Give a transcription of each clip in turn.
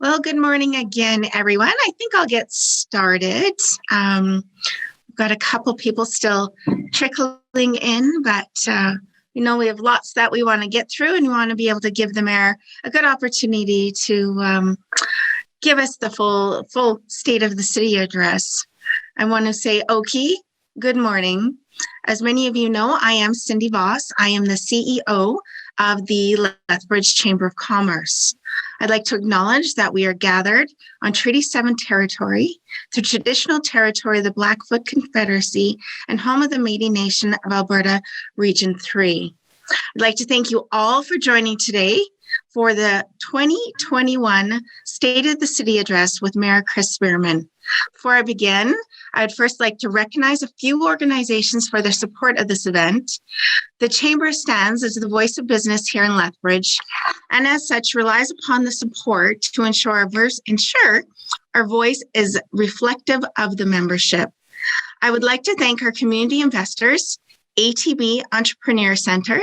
Well, good morning again, everyone. I think I'll get started. We've got a couple people still trickling in, but we have lots that we want to get through, and we want to be able to give the mayor a good opportunity to give us the full state of the city address. I want to say, Oki, good morning. As many of you know, I am Cindy Voss. I am the CEO of the Lethbridge Chamber of Commerce. I'd like to acknowledge that we are gathered on Treaty 7 territory, the traditional territory of the Blackfoot Confederacy and home of the Métis Nation of Alberta, Region 3. I'd like to thank you all for joining today for the 2021 State of the City Address with Mayor Chris Spearman. Before I begin, I'd first like to recognize a few organizations for their support of this event. The Chamber stands as the voice of business here in Lethbridge, and as such relies upon the support to ensure our voice is reflective of the membership. I would like to thank our community investors, ATB Entrepreneur Center,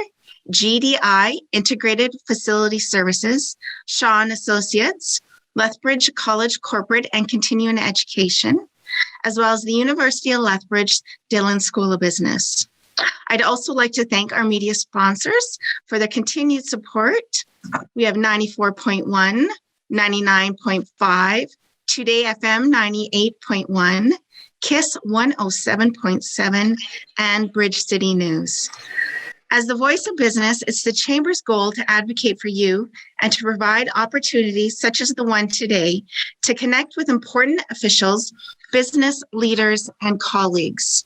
GDI Integrated Facility Services, Shaw and Associates, Lethbridge College Corporate and Continuing Education, as well as the University of Lethbridge Dillon School of Business. I'd also like to thank our media sponsors for their continued support. We have 94.1, 99.5, Today FM 98.1, KISS 107.7, and Bridge City News. As the voice of business, it's the Chamber's goal to advocate for you and to provide opportunities such as the one today to connect with important officials, business leaders, and colleagues.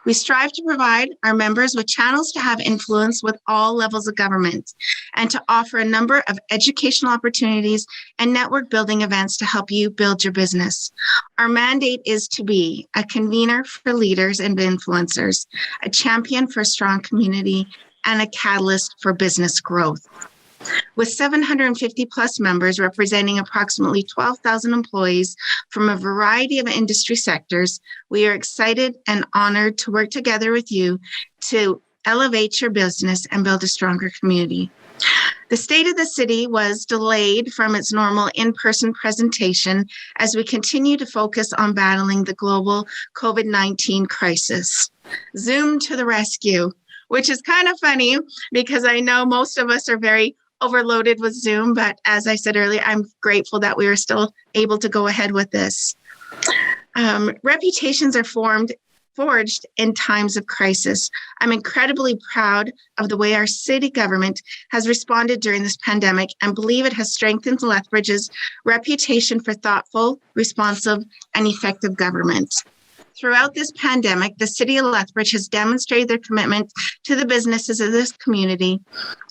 We strive to provide our members with channels to have influence with all levels of government and to offer a number of educational opportunities and network building events to help you build your business. Our mandate is to be a convener for leaders and influencers, a champion for a strong community, and a catalyst for business growth. With 750 plus members representing approximately 12,000 employees from a variety of industry sectors, we are excited and honored to work together with you to elevate your business and build a stronger community. The State of the City was delayed from its normal in-person presentation as we continue to focus on battling the global COVID-19 crisis. Zoom to the rescue, which is kind of funny because I know most of us are very overloaded with Zoom, but as I said earlier, I'm grateful that we are still able to go ahead with this. Reputations are forged in times of crisis. I'm incredibly proud of the way our city government has responded during this pandemic and believe it has strengthened Lethbridge's reputation for thoughtful, responsive, and effective government. Throughout this pandemic, the City of Lethbridge has demonstrated their commitment to the businesses of this community,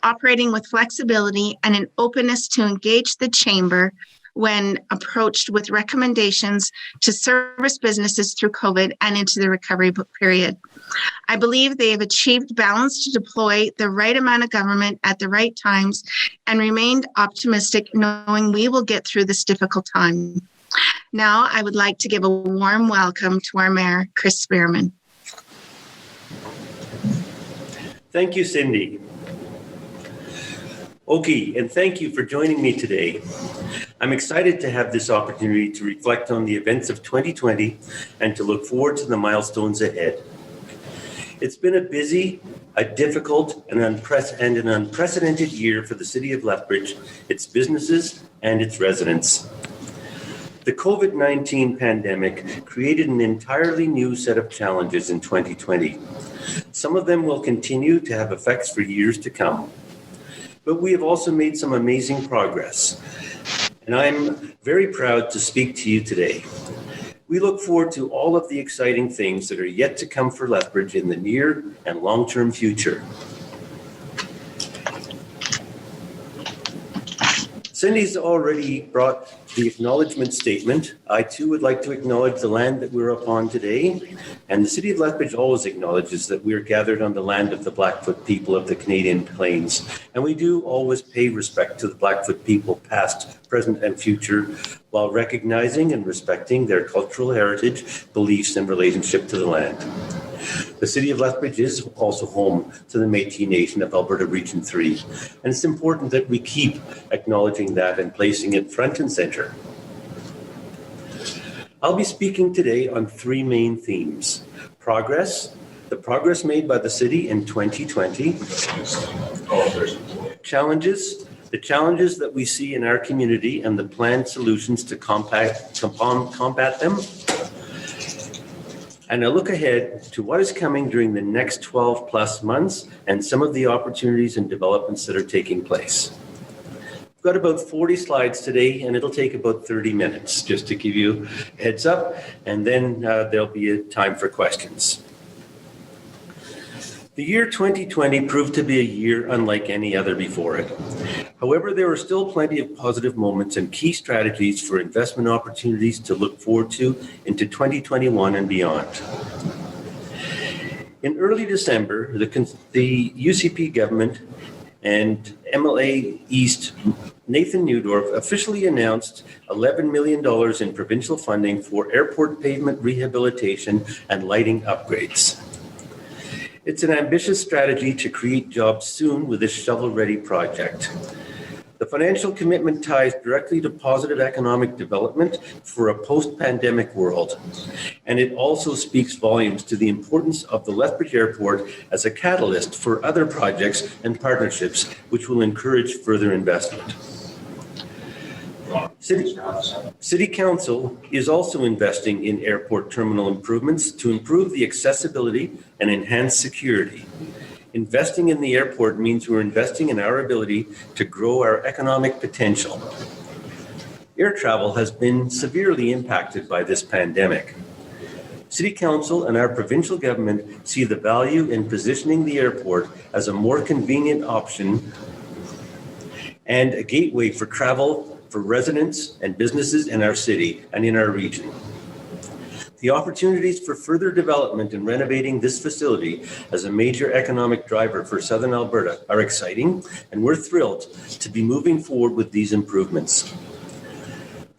operating with flexibility and an openness to engage the Chamber when approached with recommendations to service businesses through COVID and into the recovery period. I believe they have achieved balance to deploy the right amount of government at the right times and remained optimistic, knowing we will get through this difficult time. Now, I would like to give a warm welcome to our Mayor, Chris Spearman. Thank you, Cindy. Oki, and thank you for joining me today. I'm excited to have this opportunity to reflect on the events of 2020 and to look forward to the milestones ahead. It's been a busy, a difficult, and an unprecedented year for the City of Lethbridge, its businesses, and its residents. The COVID-19 pandemic created an entirely new set of challenges in 2020. Some of them will continue to have effects for years to come. But we have also made some amazing progress, and I'm very proud to speak to you today. We look forward to all of the exciting things that are yet to come for Lethbridge in the near and long-term future. Cindy's already brought the acknowledgement statement. I too would like to acknowledge the land that we're upon today. And the City of Lethbridge always acknowledges that we're gathered on the land of the Blackfoot people of the Canadian Plains. And we do always pay respect to the Blackfoot people, past, present, and future, while recognizing and respecting their cultural heritage, beliefs, and relationship to the land. The City of Lethbridge is also home to the Métis Nation of Alberta Region 3, and it's important that we keep acknowledging that and placing it front and center. I'll be speaking today on three main themes: progress, the progress made by the city in 2020, challenges, the challenges that we see in our community and the planned solutions to combat them, and a look ahead to what is coming during the next 12 plus months and some of the opportunities and developments that are taking place. We've got about 40 slides today, and it'll take about 30 minutes, just to give you a heads up, and then there'll be a time for questions. The year 2020 proved to be a year unlike any other before it. However, there were still plenty of positive moments and key strategies for investment opportunities to look forward to into 2021 and beyond. In early December, the UCP government and MLA East Nathan Newdorf officially announced $11 million in provincial funding for airport pavement rehabilitation and lighting upgrades. It's an ambitious strategy to create jobs soon with this shovel-ready project. The financial commitment ties directly to positive economic development for a post-pandemic world, and it also speaks volumes to the importance of the Lethbridge Airport as a catalyst for other projects and partnerships which will encourage further investment. City Council is also investing in airport terminal improvements to improve the accessibility and enhance security. Investing in the airport means we're investing in our ability to grow our economic potential. Air travel has been severely impacted by this pandemic. City Council and our provincial government see the value in positioning the airport as a more convenient option and a gateway for travel for residents and businesses in our city and in our region. The opportunities for further development in renovating this facility as a major economic driver for Southern Alberta are exciting, and we're thrilled to be moving forward with these improvements.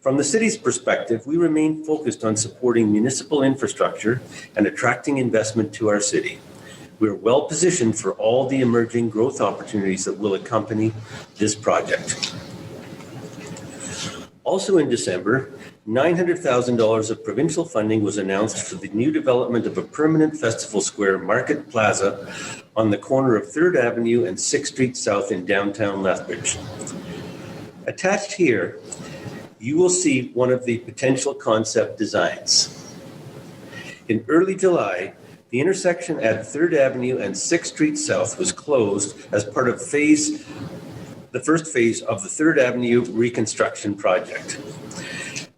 From the city's perspective, we remain focused on supporting municipal infrastructure and attracting investment to our city. We're well positioned for all the emerging growth opportunities that will accompany this project. Also in December, $900,000 of provincial funding was announced for the new development of a permanent festival square market plaza on the corner of 3rd Avenue and 6th Street South in downtown Lethbridge. Attached here, you will see one of the potential concept designs. In early July, the intersection at 3rd Avenue and 6th Street South was closed as part of the first phase of the 3rd Avenue reconstruction project.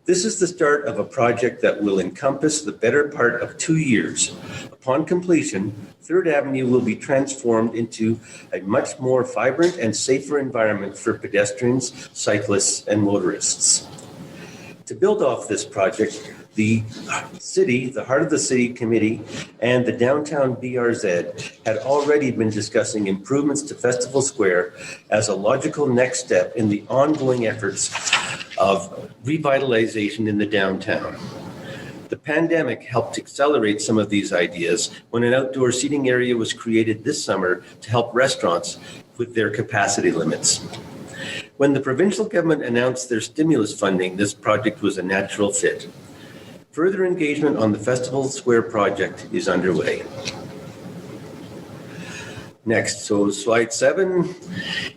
This is the start of a project that will encompass the better part of 2 years. Upon completion, 3rd Avenue will be transformed into a much more vibrant and safer environment for pedestrians, cyclists, and motorists. To build off this project, the city, the Heart of the City Committee, and the Downtown BRZ had already been discussing improvements to Festival Square as a logical next step in the ongoing efforts of revitalization in the downtown. The pandemic helped accelerate some of these ideas when an outdoor seating area was created this summer to help restaurants with their capacity limits. When the provincial government announced their stimulus funding, this project was a natural fit. Further engagement on the Festival Square project is underway. Next, so slide 7.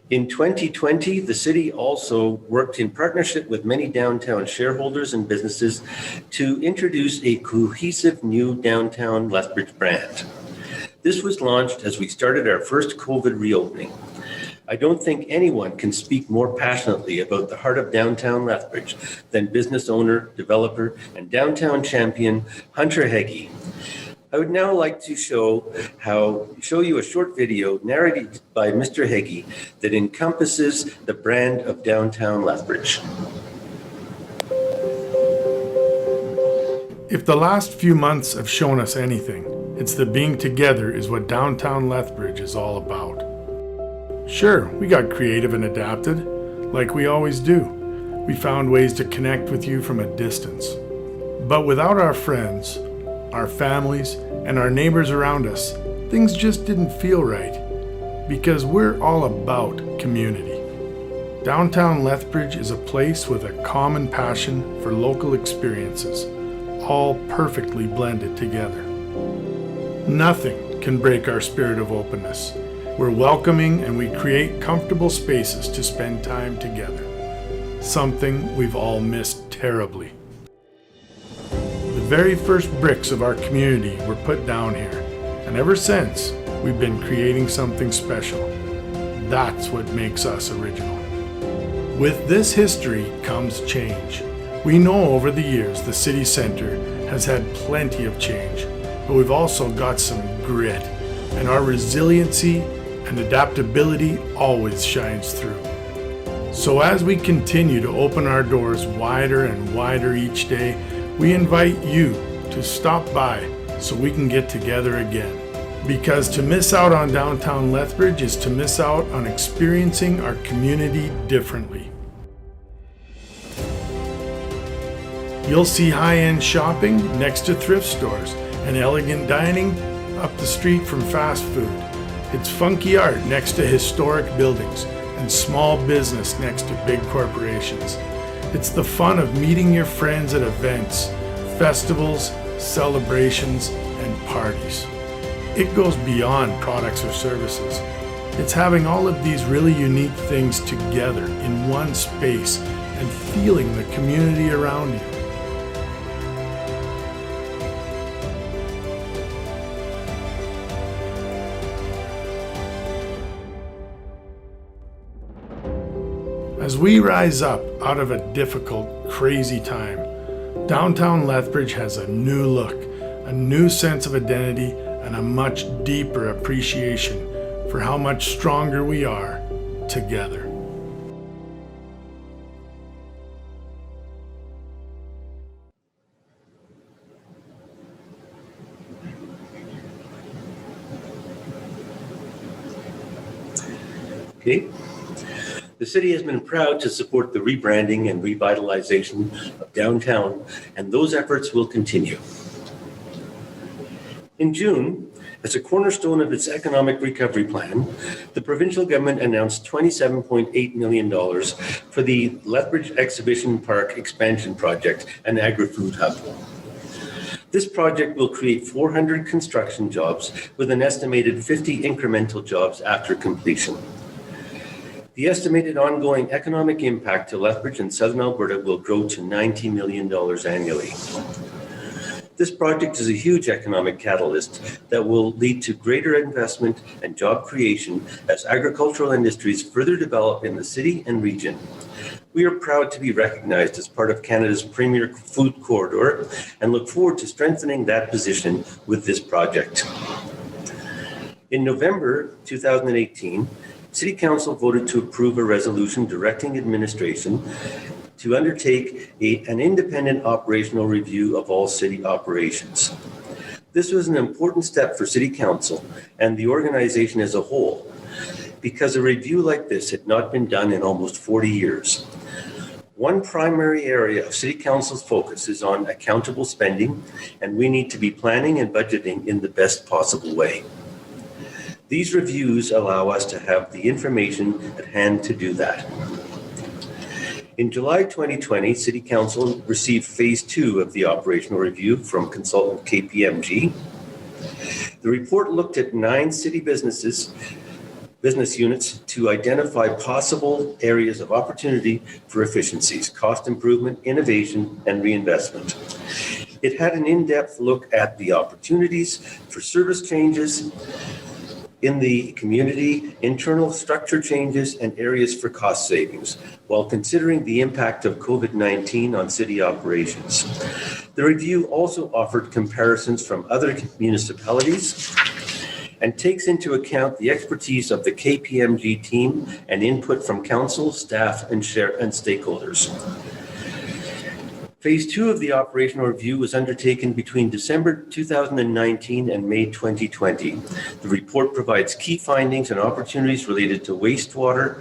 In 2020, the city also worked in partnership with many downtown shareholders and businesses to introduce a cohesive new downtown Lethbridge brand. This was launched as we started our first COVID reopening. I don't think anyone can speak more passionately about the heart of downtown Lethbridge than business owner, developer, and downtown champion Hunter Heggie. I would now like to show you a short video narrated by Mr. Heggie that encompasses the brand of downtown Lethbridge. If the last few months have shown us anything, it's that being together is what downtown Lethbridge is all about. Sure, we got creative and adapted, like we always do. We found ways to connect with you from a distance. But without our friends, our families, and our neighbors around us, things just didn't feel right. Because we're all about community. Downtown Lethbridge is a place with a common passion for local experiences, all perfectly blended together. Nothing can break our spirit of openness. We're welcoming and we create comfortable spaces to spend time together, something we've all missed terribly. The very first bricks of our community were put down here, and ever since, we've been creating something special. That's what makes us original. With this history comes change. We know over the years the city center has had plenty of change, but we've also got some grit, and our resiliency and adaptability always shines through. So as we continue to open our doors wider and wider each day, we invite you to stop by so we can get together again. Because to miss out on downtown Lethbridge is to miss out on experiencing our community differently. You'll see high-end shopping next to thrift stores and elegant dining up the street from fast food. It's funky art next to historic buildings and small business next to big corporations. It's the fun of meeting your friends at events, festivals, celebrations, and parties. It goes beyond products or services. It's having all of these really unique things together in one space and feeling the community around you. As we rise up out of a difficult, crazy time, downtown Lethbridge has a new look, a new sense of identity, and a much deeper appreciation for how much stronger we are together. Okay. The city has been proud to support the rebranding and revitalization of downtown, and those efforts will continue. In June, as a cornerstone of its economic recovery plan, the provincial government announced $27.8 million for the Lethbridge Exhibition Park Expansion Project and Agri-Food Hub. This project will create 400 construction jobs with an estimated 50 incremental jobs after completion. The estimated ongoing economic impact to Lethbridge and Southern Alberta will grow to $90 million annually. This project is a huge economic catalyst that will lead to greater investment and job creation as agricultural industries further develop in the city and region. We are proud to be recognized as part of Canada's premier food corridor and look forward to strengthening that position with this project. In November 2018, City Council voted to approve a resolution directing administration to undertake an independent operational review of all city operations. This was an important step for City Council and the organization as a whole, because a review like this had not been done in almost 40 years. One primary area of City Council's focus is on accountable spending, and we need to be planning and budgeting in the best possible way. These reviews allow us to have the information at hand to do that. In July 2020, City Council received Phase 2 of the operational review from consultant KPMG. The report looked at 9 city business units to identify possible areas of opportunity for efficiencies, cost improvement, innovation, and reinvestment. It had an in-depth look at the opportunities for service changes in the community, internal structure changes, and areas for cost savings, while considering the impact of COVID-19 on city operations. The review also offered comparisons from other municipalities and takes into account the expertise of the KPMG team and input from council, staff, and stakeholders. Phase 2 of the operational review was undertaken between December 2019 and May 2020. The report provides key findings and opportunities related to wastewater,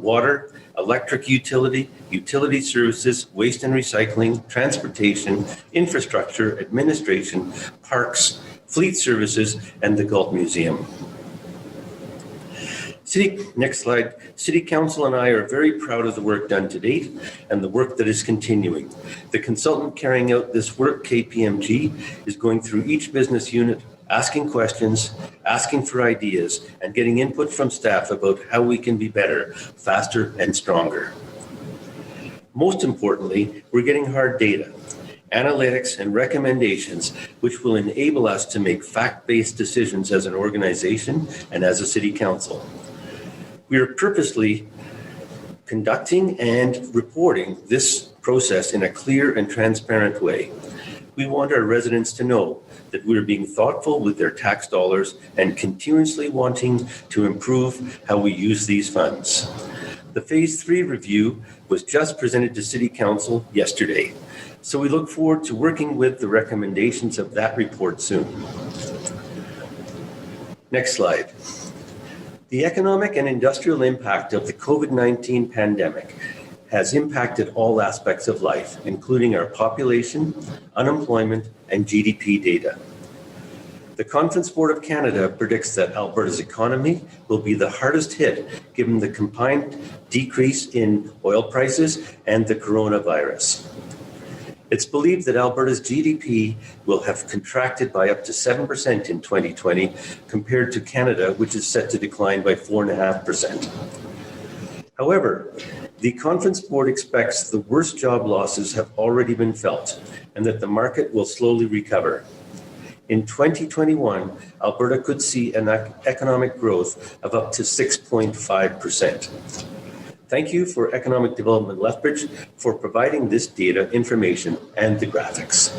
water, electric utility, utility services, waste and recycling, transportation, infrastructure, administration, parks, fleet services, and the Galt Museum. Next slide. City Council and I are very proud of the work done to date and the work that is continuing. The consultant carrying out this work, KPMG, is going through each business unit, asking questions, asking for ideas, and getting input from staff about how we can be better, faster, and stronger. Most importantly, we're getting hard data, analytics, and recommendations which will enable us to make fact-based decisions as an organization and as a city council. We are purposely conducting and reporting this process in a clear and transparent way. We want our residents to know that we're being thoughtful with their tax dollars and continuously wanting to improve how we use these funds. The Phase 3 review was just presented to City Council yesterday, so we look forward to working with the recommendations of that report soon. Next slide. The economic and industrial impact of the COVID-19 pandemic has impacted all aspects of life, including our population, unemployment, and GDP data. The Conference Board of Canada predicts that Alberta's economy will be the hardest hit given the combined decrease in oil prices and the coronavirus. It's believed that Alberta's GDP will have contracted by up to 7% in 2020 compared to Canada, which is set to decline by 4.5%. However, the Conference Board expects the worst job losses have already been felt and that the market will slowly recover. In 2021, Alberta could see an economic growth of up to 6.5%. Thank you for Economic Development Lethbridge for providing this data, information, and the graphics.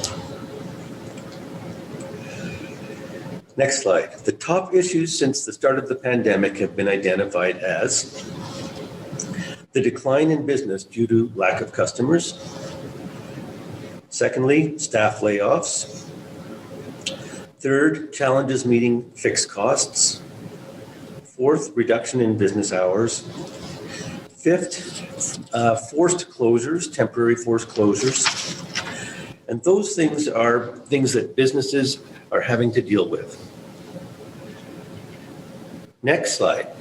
Next slide. The top issues since the start of the pandemic have been identified as the decline in business due to lack of customers. Secondly, staff layoffs. Third, challenges meeting fixed costs. Fourth, reduction in business hours. Fifth, forced closures, temporary forced closures. And those things are things that businesses are having to deal with. Next slide.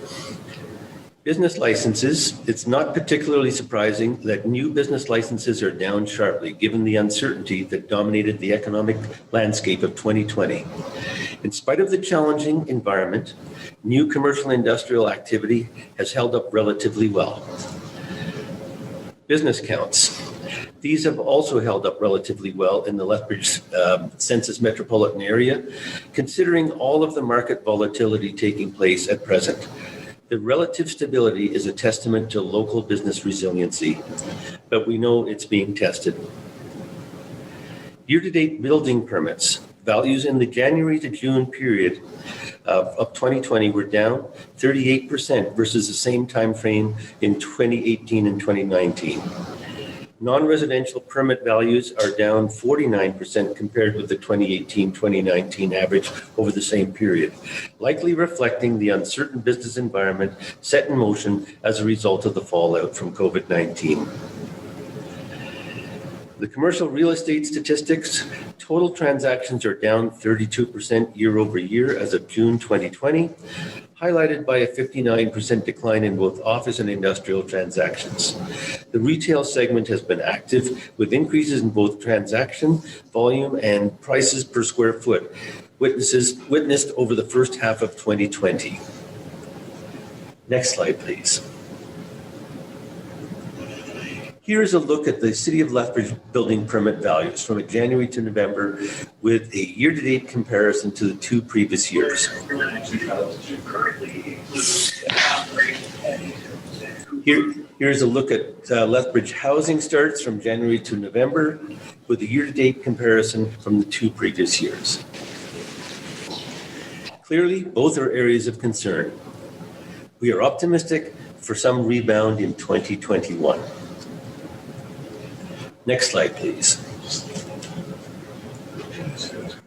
Business licenses. It's not particularly surprising that new business licenses are down sharply given the uncertainty that dominated the economic landscape of 2020. In spite of the challenging environment, new commercial industrial activity has held up relatively well. Business counts. These have also held up relatively well in the Lethbridge census metropolitan area, considering all of the market volatility taking place at present. The relative stability is a testament to local business resiliency, but we know it's being tested. Year-to-date building permits. Values in the January to June period of 2020 were down 38% versus the same time frame in 2018 and 2019. Non-residential permit values are down 49% compared with the 2018-2019 average over the same period, likely reflecting the uncertain business environment set in motion as a result of the fallout from COVID-19. The commercial real estate statistics, total transactions are down 32% year over year as of June 2020, highlighted by a 59% decline in both office and industrial transactions. The retail segment has been active with increases in both transaction volume and prices per square foot, witnessed over the first half of 2020. Next slide, please. Here's a look at the City of Lethbridge building permit values from January to November with a year-to-date comparison to the two previous years. Here's a look at Lethbridge housing starts from January to November with a year-to-date comparison from the two previous years. Clearly, both are areas of concern. We are optimistic for some rebound in 2021. Next slide, please.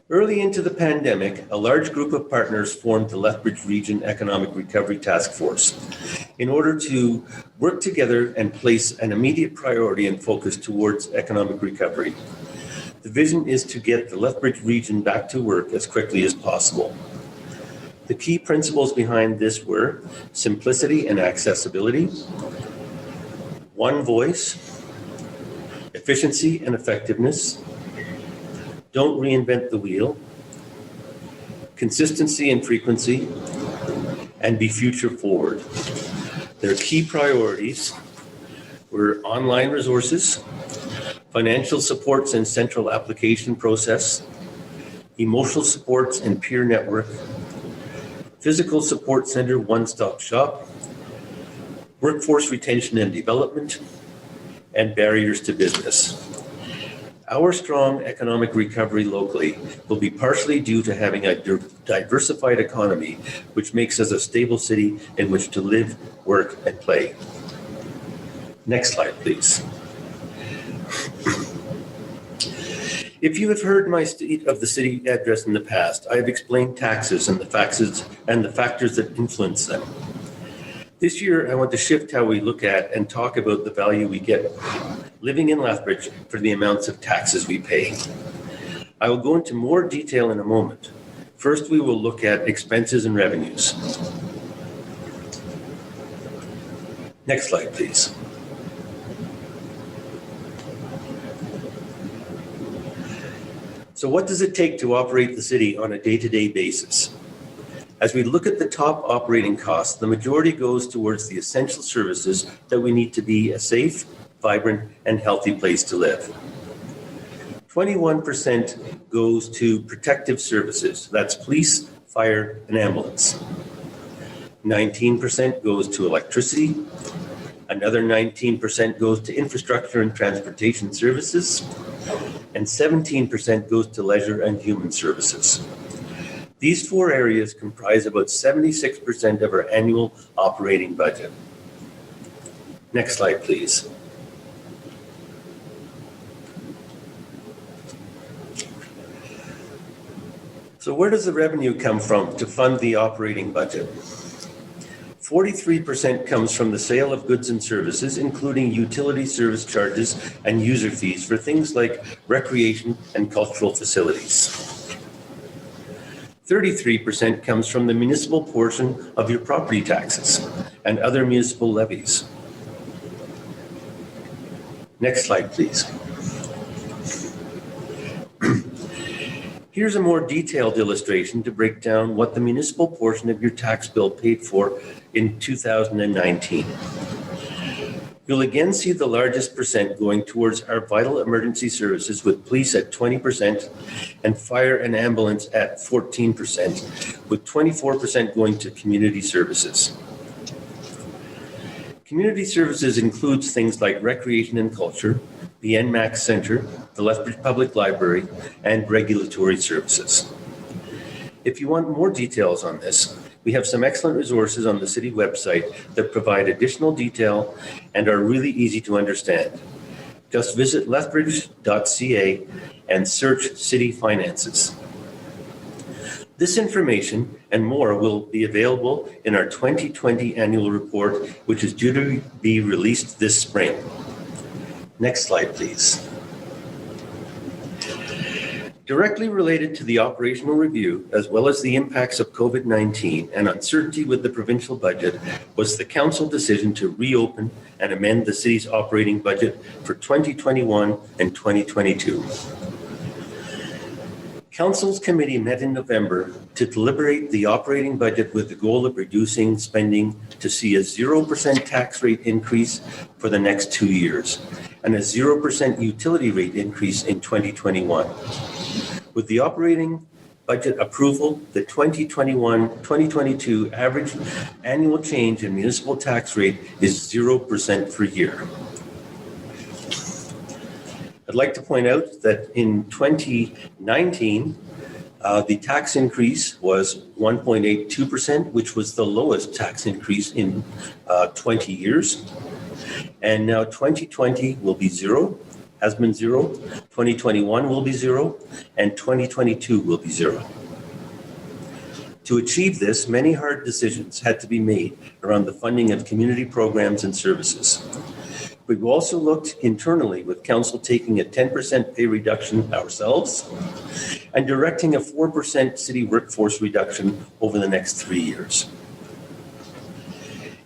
Early into the pandemic, a large group of partners formed the Lethbridge Region Economic Recovery Task Force in order to work together and place an immediate priority and focus towards economic recovery. The vision is to get the Lethbridge region back to work as quickly as possible. The key principles behind this were simplicity and accessibility, one voice, efficiency and effectiveness, don't reinvent the wheel, consistency and frequency, and be future forward. Their key priorities were online resources, financial supports and central application process, emotional supports and peer network, physical support center one-stop shop, workforce retention and development, and barriers to business. Our strong economic recovery locally will be partially due to having a diversified economy, which makes us a stable city in which to live, work, and play. Next slide, please. If you have heard my State of the City address in the past, I have explained taxes and the factors that influence them. This year, I want to shift how we look at and talk about the value we get living in Lethbridge for the amounts of taxes we pay. I will go into more detail in a moment. First, we will look at expenses and revenues. Next slide, please. So what does it take to operate the city on a day-to-day basis? As we look at the top operating costs, the majority goes towards the essential services that we need to be a safe, vibrant, and healthy place to live. 21% goes to protective services. That's police, fire, and ambulance. 19% goes to electricity. Another 19% goes to infrastructure and transportation services. And 17% goes to leisure and human services. These four areas comprise about 76% of our annual operating budget. Next slide, please. So where does the revenue come from to fund the operating budget? 43% comes from the sale of goods and services, including utility service charges and user fees for things like recreation and cultural facilities. 33% comes from the municipal portion of your property taxes and other municipal levies. Next slide, please. Here's a more detailed illustration to break down what the municipal portion of your tax bill paid for in 2019. You'll again see the largest percent going towards our vital emergency services, with police at 20% and fire and ambulance at 14%, with 24% going to community services. Community services includes things like recreation and culture, the NMAX Centre, the Lethbridge Public Library, and regulatory services. If you want more details on this, we have some excellent resources on the city website that provide additional detail and are really easy to understand. Just visit lethbridge.ca and search City Finances. This information and more will be available in our 2020 annual report, which is due to be released this spring. Next slide, please. Directly related to the operational review, as well as the impacts of COVID-19 and uncertainty with the provincial budget, was the council decision to reopen and amend the city's operating budget for 2021 and 2022. Council's committee met in November to deliberate the operating budget with the goal of reducing spending to see a 0% tax rate increase for the next 2 years and a 0% utility rate increase in 2021. With the operating budget approval, the 2021-2022 average annual change in municipal tax rate is 0% per year. I'd like to point out that in 2019, the tax increase was 1.82%, which was the lowest tax increase in 20 years. And now 2020 will be zero, has been zero, 2021 will be zero, and 2022 will be zero. To achieve this, many hard decisions had to be made around the funding of community programs and services. We've also looked internally, with council taking a 10% pay reduction ourselves and directing a 4% city workforce reduction over the next 3 years.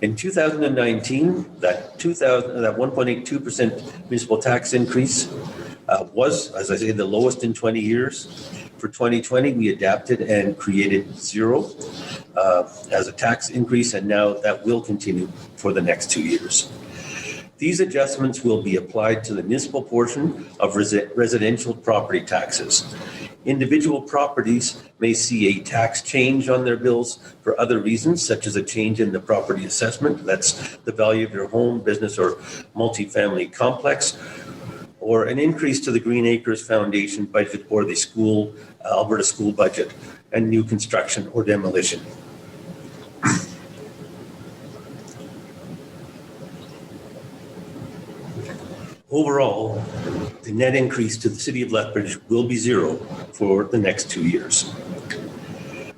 In 2019, that 1.82% municipal tax increase was, as I say, the lowest in 20 years. For 2020, we adapted and created zero as a tax increase, and now that will continue for the next 2 years. These adjustments will be applied to the municipal portion of residential property taxes. Individual properties may see a tax change on their bills for other reasons, such as a change in the property assessment, that's the value of your home, business, or multifamily complex, or an increase to the Green Acres Foundation budget or the Alberta school budget, and new construction or demolition. Overall, the net increase to the City of Lethbridge will be zero for the next 2 years.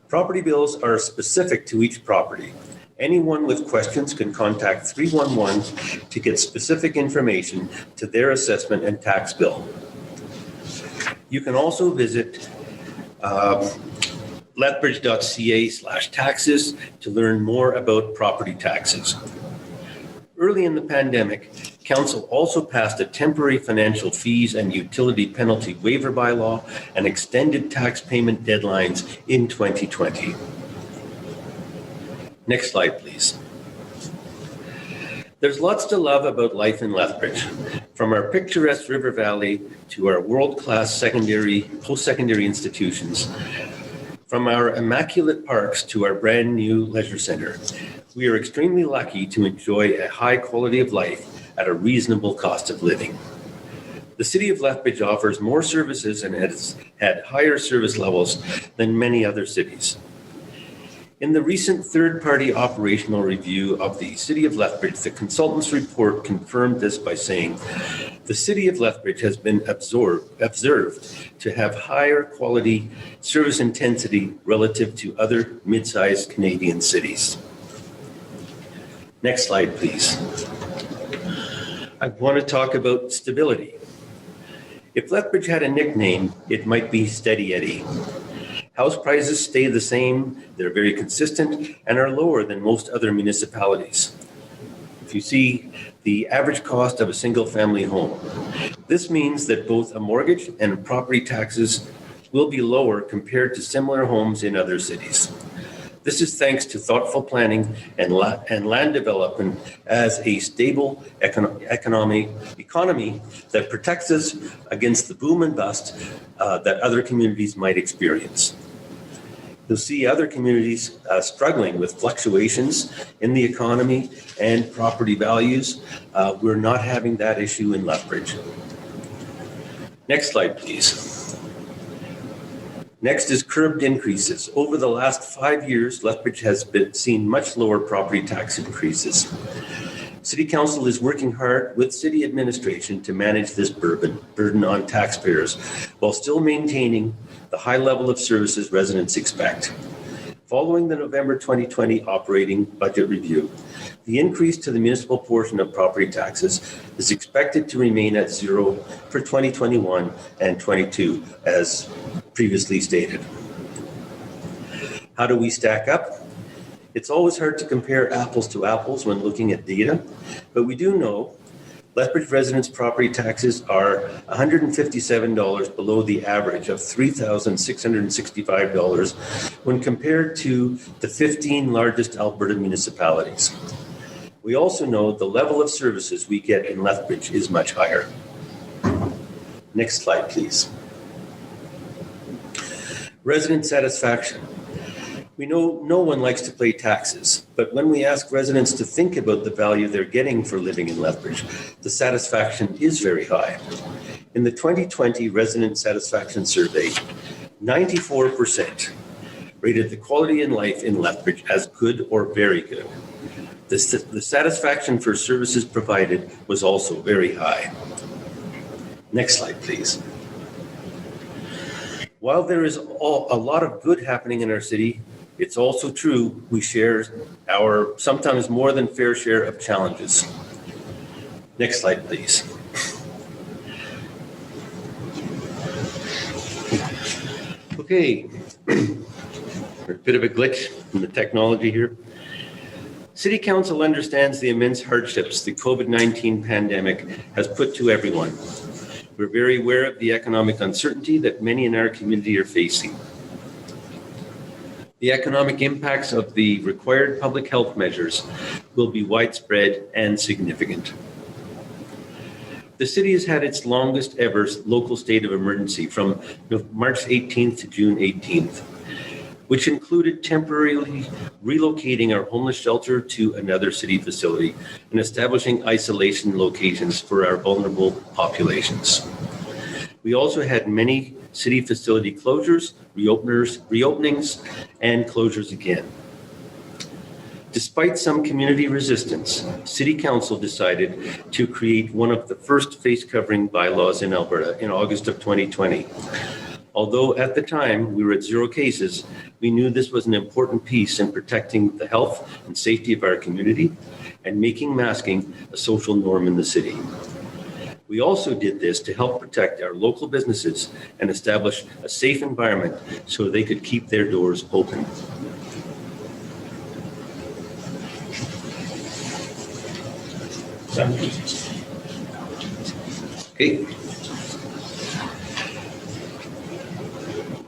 Property bills are specific to each property. Anyone with questions can contact 311 to get specific information to their assessment and tax bill. You can also visit lethbridge.ca/taxes to learn more about property taxes. Early in the pandemic, Council also passed a temporary financial fees and utility penalty waiver bylaw and extended tax payment deadlines in 2020. Next slide, please. There's lots to love about life in Lethbridge, from our picturesque river valley to our world-class post-secondary institutions, from our immaculate parks to our brand new leisure center. We are extremely lucky to enjoy a high quality of life at a reasonable cost of living. The City of Lethbridge offers more services and has had higher service levels than many other cities. In the recent third-party operational review of the City of Lethbridge, the consultant's report confirmed this by saying, the City of Lethbridge has been observed to have higher quality service intensity relative to other mid-sized Canadian cities. Next slide, please. I want to talk about stability. If Lethbridge had a nickname, it might be Steady Eddie. House prices stay the same, they're very consistent, and are lower than most other municipalities. If you see the average cost of a single-family home, this means that both a mortgage and property taxes will be lower compared to similar homes in other cities. This is thanks to thoughtful planning and land development as a stable economy that protects us against the boom and bust that other communities might experience. You'll see other communities struggling with fluctuations in the economy and property values. We're not having that issue in Lethbridge. Next slide, please. Next is curbed increases. Over the last 5 years, Lethbridge has seen much lower property tax increases. City Council is working hard with City Administration to manage this burden on taxpayers while still maintaining the high level of services residents expect. Following the November 2020 operating budget review, the increase to the municipal portion of property taxes is expected to remain at zero for 2021 and 22, as previously stated. How do we stack up? It's always hard to compare apples to apples when looking at data, but we do know Lethbridge residents' property taxes are $157 below the average of $3,665 when compared to the 15 largest Alberta municipalities. We also know the level of services we get in Lethbridge is much higher. Next slide, please. Resident satisfaction. We know no one likes to pay taxes, but when we ask residents to think about the value they're getting for living in Lethbridge, the satisfaction is very high. In the 2020 Resident Satisfaction Survey, 94% rated the quality in life in Lethbridge as good or very good. The satisfaction for services provided was also very high. Next slide, please. While there is a lot of good happening in our city, it's also true we share our sometimes more than fair share of challenges. Next slide, please. Okay, a bit of a glitch in the technology here. City Council understands the immense hardships the COVID-19 pandemic has put to everyone. We're very aware of the economic uncertainty that many in our community are facing. The economic impacts of the required public health measures will be widespread and significant. The city has had its longest ever local state of emergency from March 18th to June 18th, which included temporarily relocating our homeless shelter to another city facility and establishing isolation locations for our vulnerable populations. We also had many city facility closures, reopenings, and closures again. Despite some community resistance, City Council decided to create one of the first face covering bylaws in Alberta in August of 2020. Although at the time we were at 0 cases, we knew this was an important piece in protecting the health and safety of our community and making masking a social norm in the city. We also did this to help protect our local businesses and establish a safe environment so they could keep their doors open. Okay.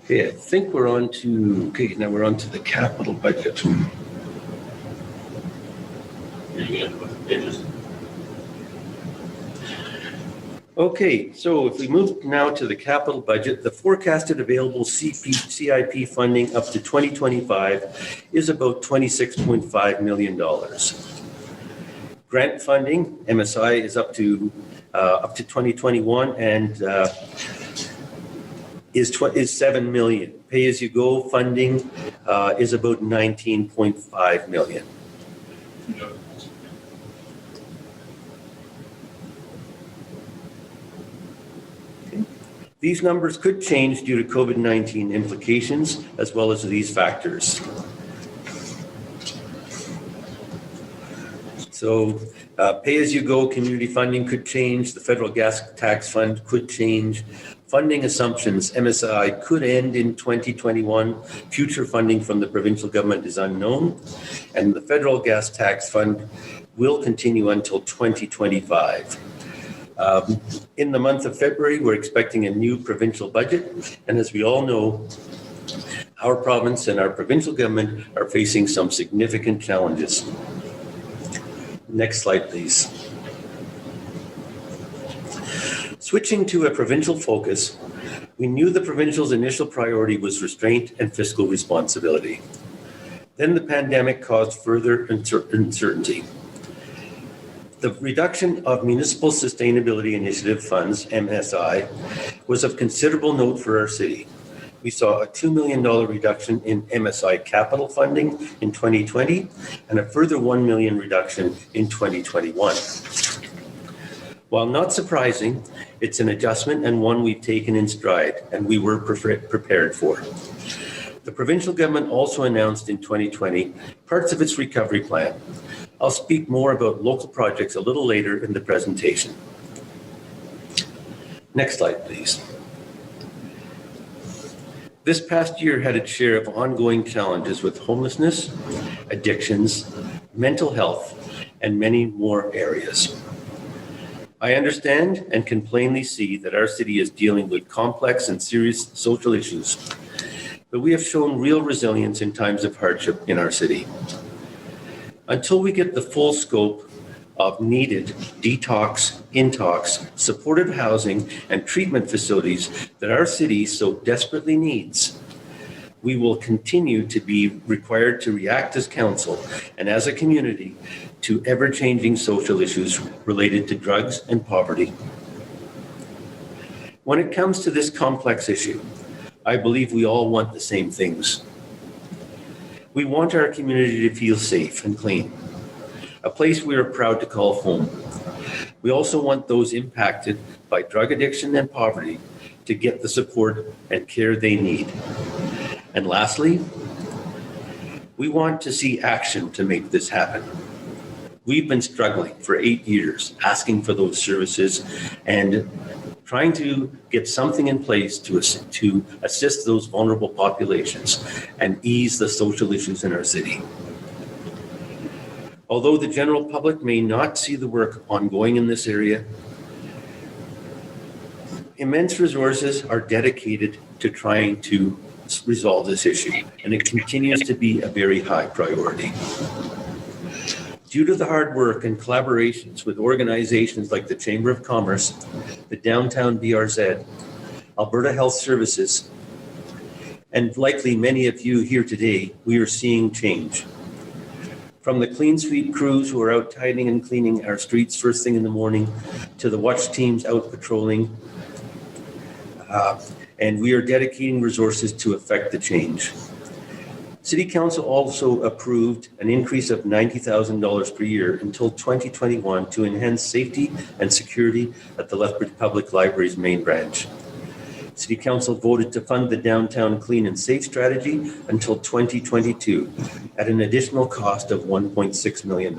Okay, I think we're on to, now we're on to the capital budget. Okay, so if we move now to the capital budget, the forecasted available CIP funding up to 2025 is about $26.5 million. Grant funding, MSI, is up to 2021 and is 7 million. Pay-as-you-go funding is about 19.5 million. These numbers could change due to COVID-19 implications as well as these factors. So pay-as-you-go community funding could change. The federal gas tax fund could change. Funding assumptions, MSI could end in 2021. Future funding from the provincial government is unknown. And the federal gas tax fund will continue until 2025. In the month of February, we're expecting a new provincial budget. And as we all know, our province and our provincial government are facing some significant challenges. Next slide, please. Switching to a provincial focus, we knew the provincial's initial priority was restraint and fiscal responsibility. Then the pandemic caused further uncertainty. The reduction of Municipal Sustainability Initiative funds, MSI, was of considerable note for our city. We saw a $2 million reduction in MSI capital funding in 2020 and a further $1 million reduction in 2021. While not surprising, it's an adjustment and one we've taken in stride and we were prepared for. The provincial government also announced in 2020 parts of its recovery plan. I'll speak more about local projects a little later in the presentation. Next slide, please. This past year had its share of ongoing challenges with homelessness, addictions, mental health, and many more areas. I understand and can plainly see that our city is dealing with complex and serious social issues, but we have shown real resilience in times of hardship in our city. Until we get the full scope of needed detox, intox, supportive housing, and treatment facilities that our city so desperately needs, we will continue to be required to react as council and as a community to ever-changing social issues related to drugs and poverty. When it comes to this complex issue, I believe we all want the same things. We want our community to feel safe and clean, a place we are proud to call home. We also want those impacted by drug addiction and poverty to get the support and care they need. And lastly, we want to see action to make this happen. We've been struggling for 8 years, asking for those services and trying to get something in place to assist those vulnerable populations and ease the social issues in our city. Although the general public may not see the work ongoing in this area, immense resources are dedicated to trying to resolve this issue, and it continues to be a very high priority. Due to the hard work and collaborations with organizations like the Chamber of Commerce, the Downtown BRZ, Alberta Health Services, and likely many of you here today, we are seeing change. From the clean sweep crews who are out tidying and cleaning our streets first thing in the morning, to the watch teams out patrolling, and we are dedicating resources to effect the change. City Council also approved an increase of $90,000 per year until 2021 to enhance safety and security at the Lethbridge Public Library's main branch. City Council voted to fund the Downtown Clean and Safe strategy until 2022 at an additional cost of $1.6 million.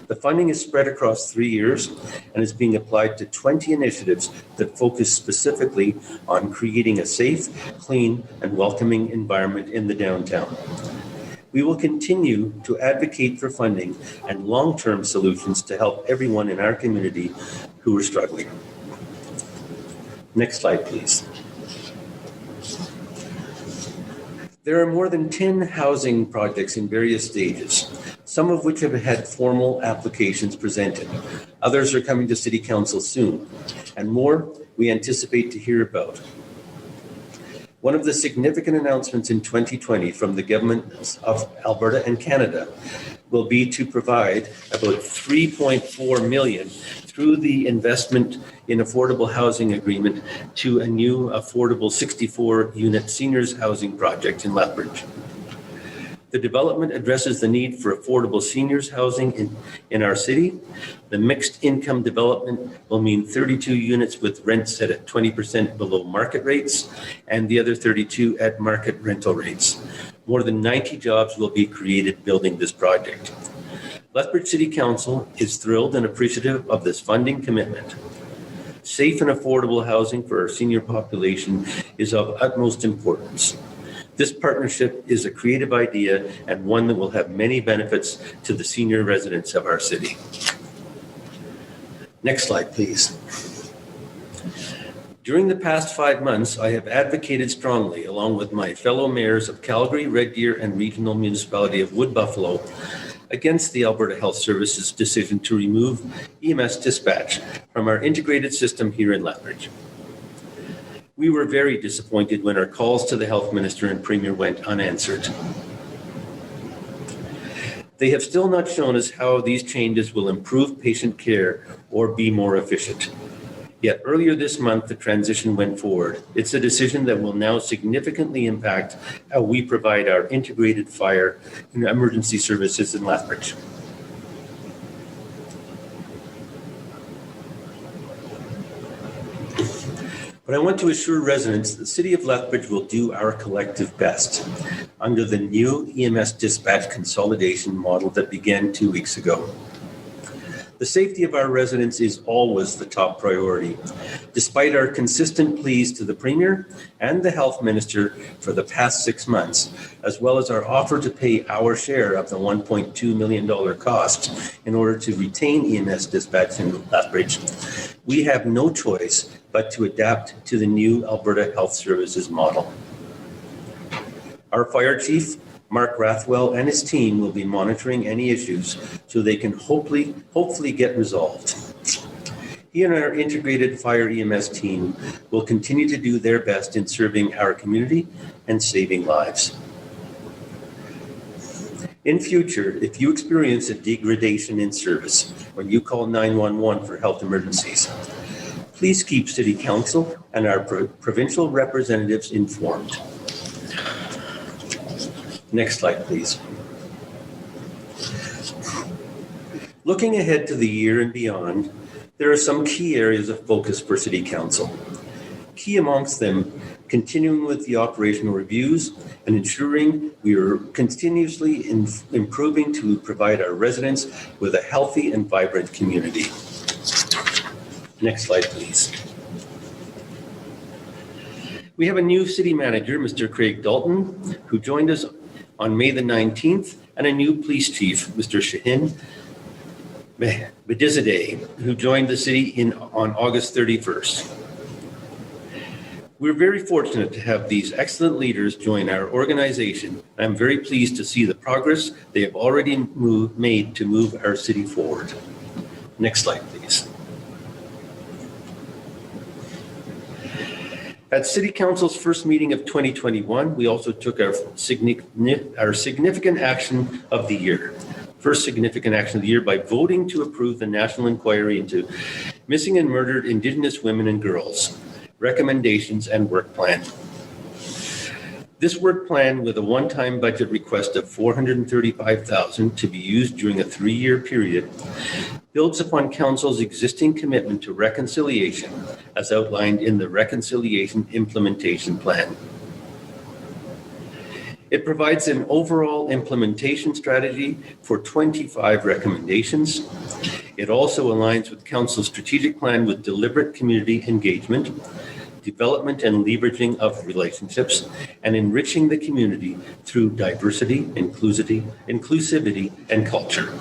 The funding is spread across 3 years and is being applied to 20 initiatives that focus specifically on creating a safe, clean, and welcoming environment in the downtown. We will continue to advocate for funding and long-term solutions to help everyone in our community who are struggling. Next slide, please. There are more than 10 housing projects in various stages, some of which have had formal applications presented. Others are coming to City Council soon, and more we anticipate to hear about. One of the significant announcements in 2020 from the governments of Alberta and Canada will be to provide about $3.4 million through the investment in affordable housing agreement to a new affordable 64-unit seniors housing project in Lethbridge. The development addresses the need for affordable seniors housing in our city. The mixed income development will mean 32 units with rents set at 20% below market rates and the other 32 at market rental rates. More than 90 jobs will be created building this project. Lethbridge City Council is thrilled and appreciative of this funding commitment. Safe and affordable housing for our senior population is of utmost importance. This partnership is a creative idea and one that will have many benefits to the senior residents of our city. Next slide, please. During the past 5 months, I have advocated strongly, along with my fellow mayors of Calgary, Red Deer, and Regional Municipality of Wood Buffalo, against the Alberta Health Services decision to remove EMS dispatch from our integrated system here in Lethbridge. We were very disappointed when our calls to the Health Minister and Premier went unanswered. They have still not shown us how these changes will improve patient care or be more efficient. Yet earlier this month, the transition went forward. It's a decision that will now significantly impact how we provide our integrated fire and emergency services in Lethbridge. But I want to assure residents the City of Lethbridge will do our collective best under the new EMS dispatch consolidation model that began 2 weeks ago. The safety of our residents is always the top priority, despite our consistent pleas to the Premier and the Health Minister for the past 6 months, as well as our offer to pay our share of the $1.2 million cost in order to retain EMS dispatch in Lethbridge. We have no choice but to adapt to the new Alberta Health Services model. Our fire chief, Mark Rathwell, and his team will be monitoring any issues so they can hopefully get resolved. He and our integrated fire EMS team will continue to do their best in serving our community and saving lives. In future, if you experience a degradation in service when you call 911 for health emergencies, please keep City Council and our provincial representatives informed. Next slide, please. Looking ahead to the year and beyond, there are some key areas of focus for City Council. Key amongst them, continuing with the operational reviews and ensuring we are continuously improving to provide our residents with a healthy and vibrant community. Next slide, please. We have a new city manager, Mr. Craig Dalton, who joined us on May the 19th, and a new police chief, Mr. Shahin Bedizadeh, who joined the city on August 31st. We're very fortunate to have these excellent leaders join our organization. I'm very pleased to see the progress they have already made to move our city forward. Next slide, please. At City Council's first meeting of 2021, we also took our significant action of the year. First significant action of the year by voting to approve the National Inquiry into Missing and Murdered Indigenous Women and Girls, recommendations and work plan. This work plan, with a one-time budget request of $435,000 to be used during a 3-year period, builds upon Council's existing commitment to reconciliation as outlined in the Reconciliation Implementation Plan. It provides an overall implementation strategy for 25 recommendations. It also aligns with Council's strategic plan with deliberate community engagement, development and leveraging of relationships, and enriching the community through diversity, inclusivity, and culture.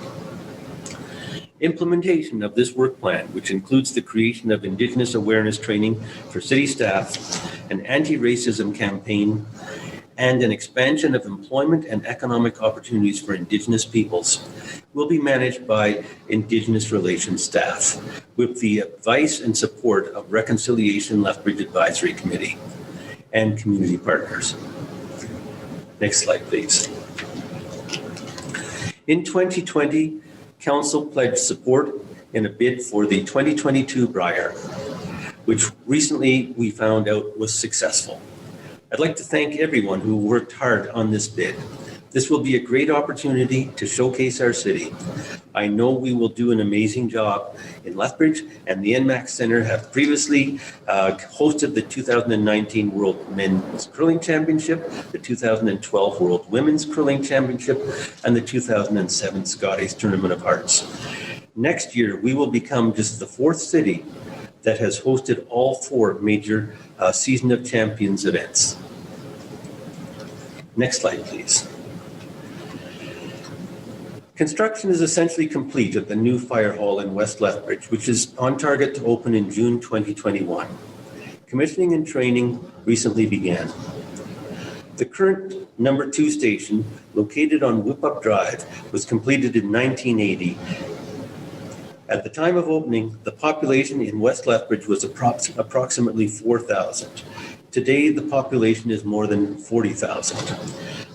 Implementation of this work plan, which includes the creation of Indigenous awareness training for city staff, an anti-racism campaign, and an expansion of employment and economic opportunities for Indigenous peoples, will be managed by Indigenous Relations staff with the advice and support of Reconciliation Lethbridge Advisory Committee and community partners. Next slide, please. In 2020, Council pledged support in a bid for the 2022 Briar, which recently we found out was successful. I'd like to thank everyone who worked hard on this bid. This will be a great opportunity to showcase our city. I know we will do an amazing job in Lethbridge, and the NMAX Center have previously hosted the 2019 World Men's Curling Championship, the 2012 World Women's Curling Championship, and the 2007 Scotties Tournament of Hearts. Next year, we will become just the 4th city that has hosted all 4 major Season of Champions events. Next slide, please. Construction is essentially complete at the new fire hall in West Lethbridge, which is on target to open in June 2021. Commissioning and training recently began. The current number 2 station, located on Whip Up Drive, was completed in 1980. At the time of opening, the population in West Lethbridge was approximately 4,000. Today, the population is more than 40,000.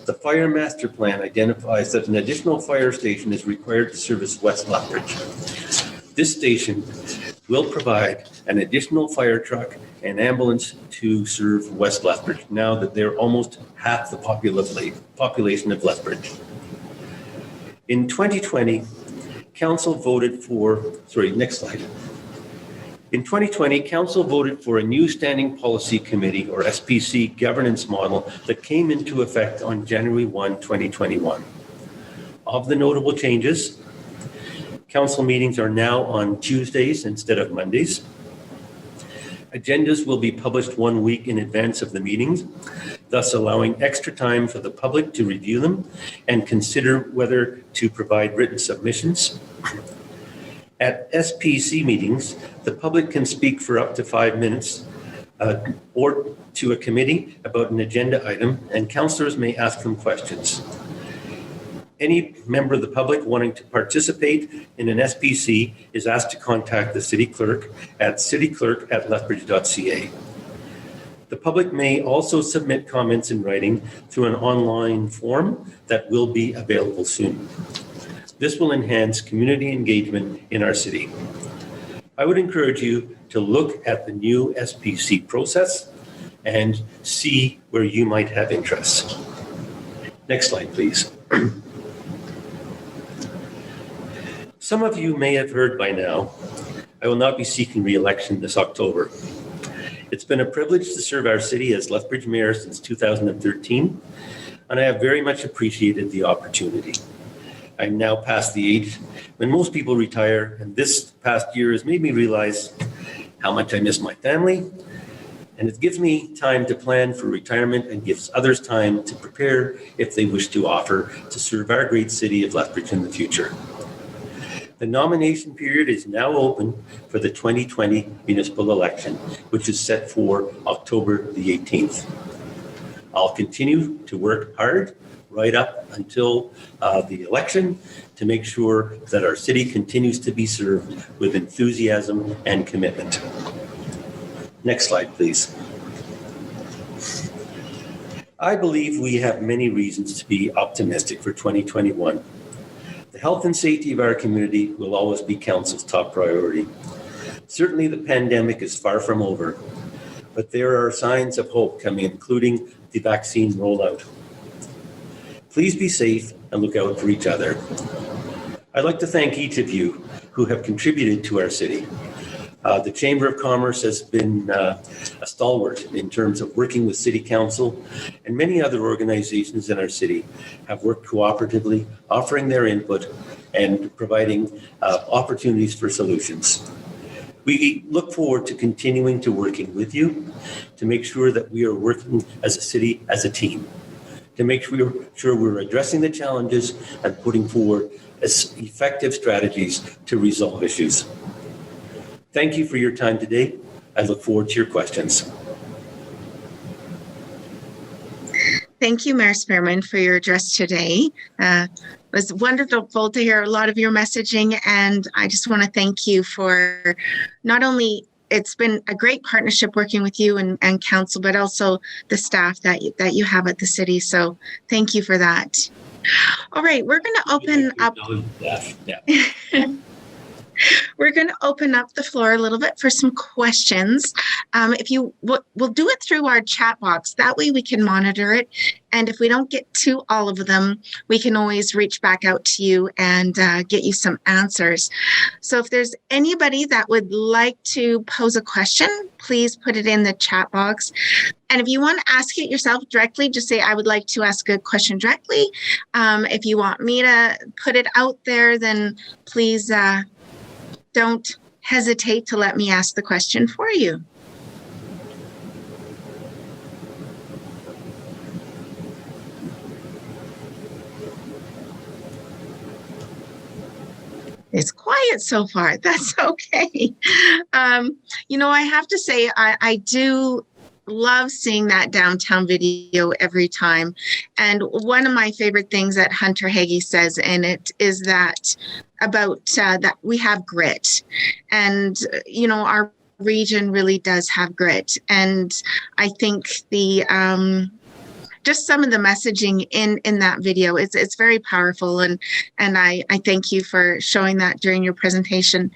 The Fire Master Plan identifies that an additional fire station is required to service West Lethbridge. This station will provide an additional fire truck and ambulance to serve West Lethbridge, now that they're almost half the population of Lethbridge. In 2020, Council voted for, next slide. In 2020, Council voted for a new Standing Policy Committee, or SPC, governance model that came into effect on January 1, 2021. Of the notable changes, Council meetings are now on Tuesdays instead of Mondays. Agendas will be published 1 week in advance of the meetings, thus allowing extra time for the public to review them and consider whether to provide written submissions. At SPC meetings, the public can speak for up to 5 minutes or to a committee about an agenda item, and councillors may ask them questions. Any member of the public wanting to participate in an SPC is asked to contact the city clerk at cityclerk@lethbridge.ca. The public may also submit comments in writing through an online form that will be available soon. This will enhance community engagement in our city. I would encourage you to look at the new SPC process and see where you might have interest. Next slide, please. Some of you may have heard by now, I will not be seeking re-election this October. It's been a privilege to serve our city as Lethbridge Mayor since 2013, and I have very much appreciated the opportunity. I'm now past the age when most people retire, and this past year has made me realize how much I miss my family And it gives me time to plan for retirement and gives others time to prepare if they wish to offer to serve our great city of Lethbridge in the future. The nomination period is now open for the 2020 municipal election, which is set for October the 18th. I'll continue to work hard right up until the election to make sure that our city continues to be served with enthusiasm and commitment. Next slide, please. I believe we have many reasons to be optimistic for 2021. The health and safety of our community will always be Council's top priority. Certainly the pandemic is far from over, but there are signs of hope coming, including the vaccine rollout. Please be safe and look out for each other. I'd like to thank each of you who have contributed to our city. The Chamber of Commerce has been a stalwart in terms of working with City Council, and many other organizations in our city have worked cooperatively, offering their input and providing opportunities for solutions. We look forward to continuing to working with you to make sure that we are working as a city, as a team, to make sure we're addressing the challenges and putting forward effective strategies to resolve issues. Thank you for your time today. I look forward to your questions. Thank you, Mayor Spearman, for your address today. It was wonderful to hear a lot of your messaging, and I just want to thank you for not only it's been a great partnership working with you and council, but also the staff that you have at the city. So thank you for that. All right, we're going to open up. Yeah. We're going to open up the floor a little bit for some questions. We'll do it through our chat box. That way we can monitor it. And if we don't get to all of them, we can always reach back out to you and get you some answers. So if there's anybody that would like to pose a question, please put it in the chat box. And if you want to ask it yourself directly, just say, I would like to ask a question directly. If you want me to put it out there, then please don't hesitate to let me ask the question for you. It's quiet so far. That's okay. I have to say, I do love seeing that downtown video every time. And one of my favorite things that Hunter Hagee says in it is that about that we have grit. And, our region really does have grit. And I think just some of the messaging in that video, it's very powerful. And I thank you for showing that during your presentation.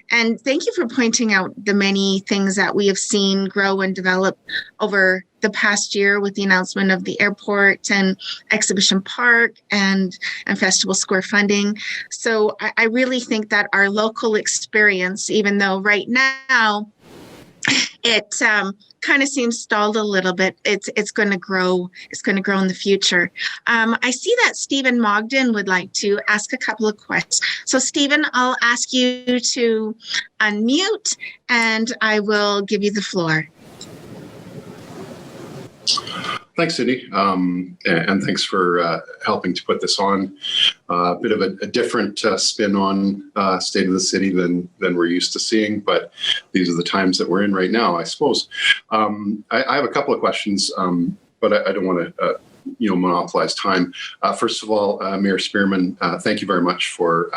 And thank you for pointing out the many things that we have seen grow and develop over the past year with the announcement of the airport and Exhibition Park and Festival Square funding. So I really think that our local experience, even though right now it kind of seems stalled a little bit, it's going to grow. It's going to grow in the future. I see that Stephen Mogden would like to ask a couple of questions. So Stephen, I'll ask you to unmute and I will give you the floor. Thanks, Cindy, and thanks for helping to put this on. A bit of a different spin on State of the City than we're used to seeing, but these are the times that we're in right now, I suppose. I have a couple of questions, but I don't want to monopolize time. First of all, Mayor Spearman, thank you very much for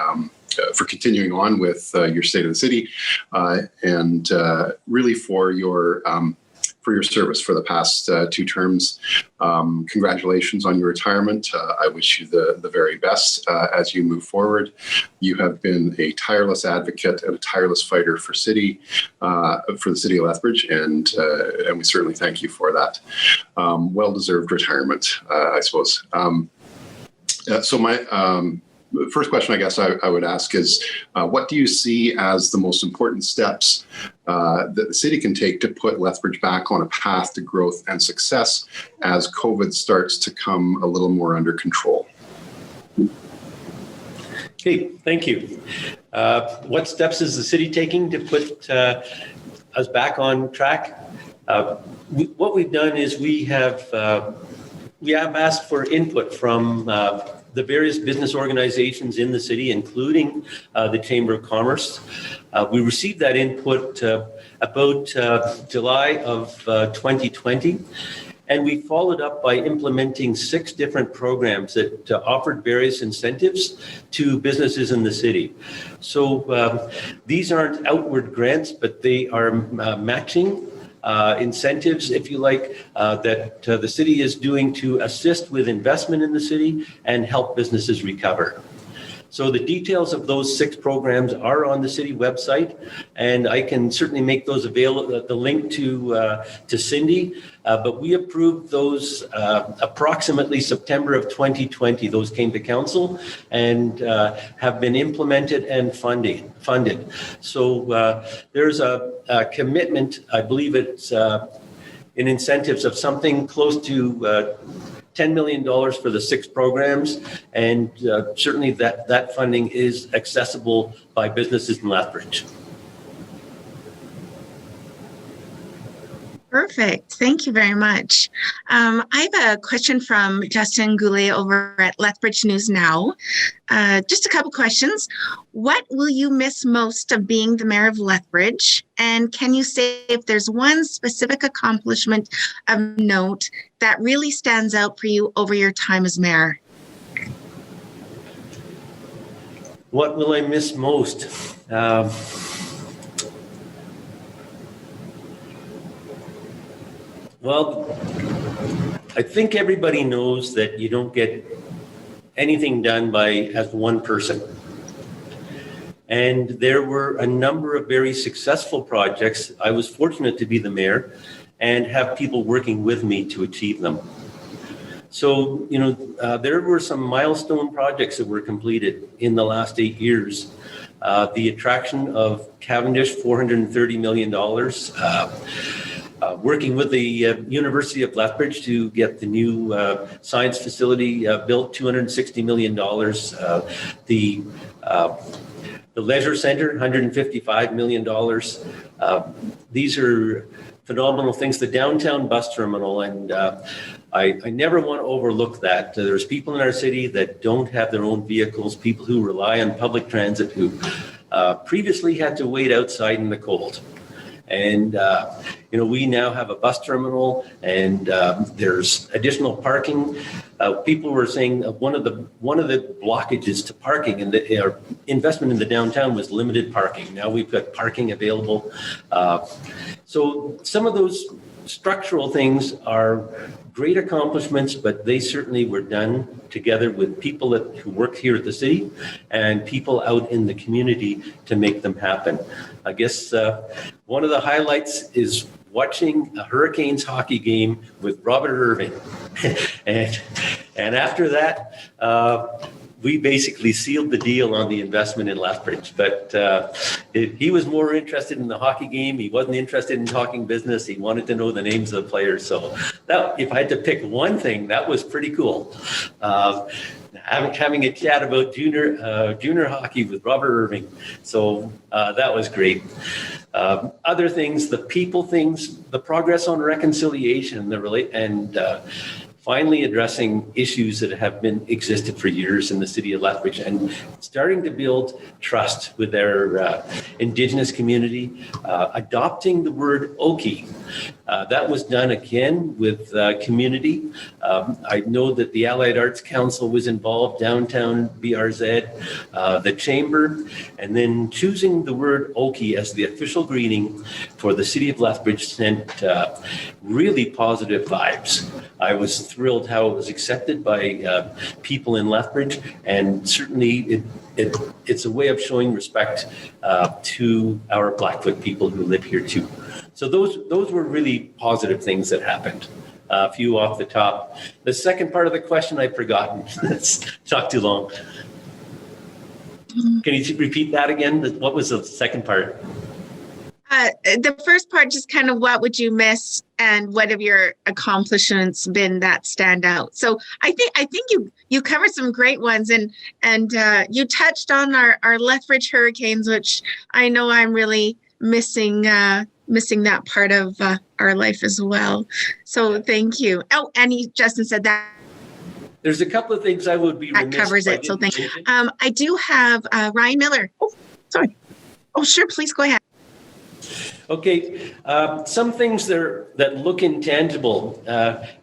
continuing on with your State of the City and really for your service for the past 2 terms. Congratulations on your retirement. I wish you the very best as you move forward. You have been a tireless advocate and a tireless fighter for the city of Lethbridge, and we certainly thank you for that. Well-deserved retirement, I suppose. So my first question, I guess I would ask is, what do you see as the most important steps that the city can take to put Lethbridge back on a path to growth and success as COVID starts to come a little more under control? Okay, thank you. What steps is the city taking to put us back on track? What we've done is we have asked for input from the various business organizations in the city, including the Chamber of Commerce. We received that input about July of 2020, and we followed up by implementing 6 different programs that offered various incentives to businesses in the city. So these aren't outward grants, but they are matching incentives, if you like, that the city is doing to assist with investment in the city and help businesses recover. So the details of those 6 programs are on the city website, and I can certainly make those available, the link to Cindy. But we approved those approximately September of 2020. Those came to council and have been implemented and funded. So there's a commitment, I believe it's in incentives of something close to $10 million for the 6 programs, and certainly that funding is accessible by businesses in Lethbridge. Perfect. Thank you very much. I have a question from Justin Goulet over at Lethbridge News Now. Just a couple questions. What will you miss most of being the mayor of Lethbridge? And can you say if there's one specific accomplishment of note that really stands out for you over your time as mayor? What will I miss most? Well, I think everybody knows that you don't get anything done as one person. And there were a number of very successful projects. I was fortunate to be the mayor and have people working with me to achieve them. So, there were some milestone projects that were completed in the last 8 years. The attraction of Cavendish, $430 million. Working with the University of Lethbridge to get the new science facility built, $260 million. The Leisure Center, $155 million. These are phenomenal things. The downtown bus terminal, and I never want to overlook that. There's people in our city that don't have their own vehicles, people who rely on public transit who previously had to wait outside in the cold. And, we now have a bus terminal, and there's additional parking. People were saying one of the blockages to parking and the investment in the downtown was limited parking. Now we've got parking available. So some of those structural things are great accomplishments, but they certainly were done together with people who work here at the city and people out in the community to make them happen. I guess one of the highlights is watching a Hurricanes hockey game with Robert Irving. and after that, we basically sealed the deal on the investment in Lethbridge. But he was more interested in the hockey game. He wasn't interested in talking business. He wanted to know the names of the players. So if I had to pick one thing, that was pretty cool. Having a chat about junior hockey with Robert Irving. So that was great. Other things, the people things, the progress on reconciliation, and finally addressing issues that have existed for years in the city of Lethbridge and starting to build trust with their Indigenous community, adopting the word Okie. That was done again with community. I know that the Allied Arts Council was involved, downtown BRZ, the Chamber, and then choosing the word Okie as the official greeting for the city of Lethbridge sent really positive vibes. I was thrilled how it was accepted by people in Lethbridge, and certainly it's a way of showing respect to our Blackfoot people who live here too. So those were really positive things that happened. A few off the top. The second part of the question I've forgotten. It's not too long. Can you repeat that again? What was the second part? The first part, just kind of what would you miss and what have your accomplishments been that stand out? So I think you covered some great ones, and you touched on our Lethbridge Hurricanes, which I know I'm really missing missing that part of our life as well. So thank you. Oh, and Justin said that. There's a couple of things I would be That remiss covers if I it. So didn't thank you. mention. I do have Ryan Miller. Oh, sorry. Oh, sure. Please go ahead. Okay, some things that look intangible.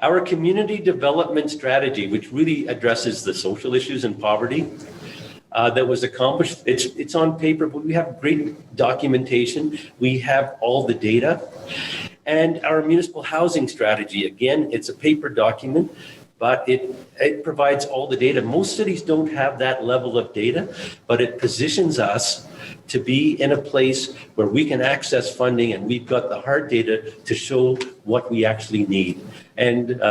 Our community development strategy, which really addresses the social issues and poverty, that was accomplished. It's on paper, but we have great documentation. We have all the data. And our municipal housing strategy, again, it's a paper document, but it provides all the data. Most cities don't have that level of data, but it positions us to be in a place where we can access funding, and we've got the hard data to show what we actually need. And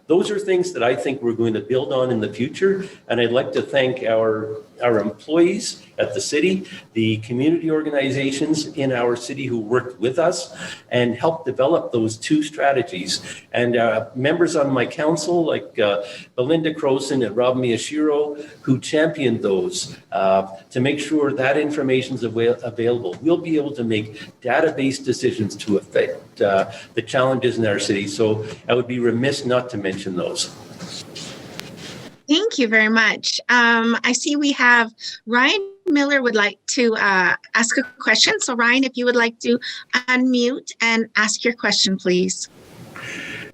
those are things that I think we're going to build on in the future. And I'd like to thank our employees at the city, the community organizations in our city who worked with us and helped develop those two strategies. And members on my council like Belinda Croson and Rob Miyashiro, who championed those to make sure that information is available. We'll be able to make database decisions to affect the challenges in our city. So I would be remiss not to mention those. Thank you very much. I see we have Ryan Miller would like to ask a question. So Ryan, if you would like to unmute and ask your question, please.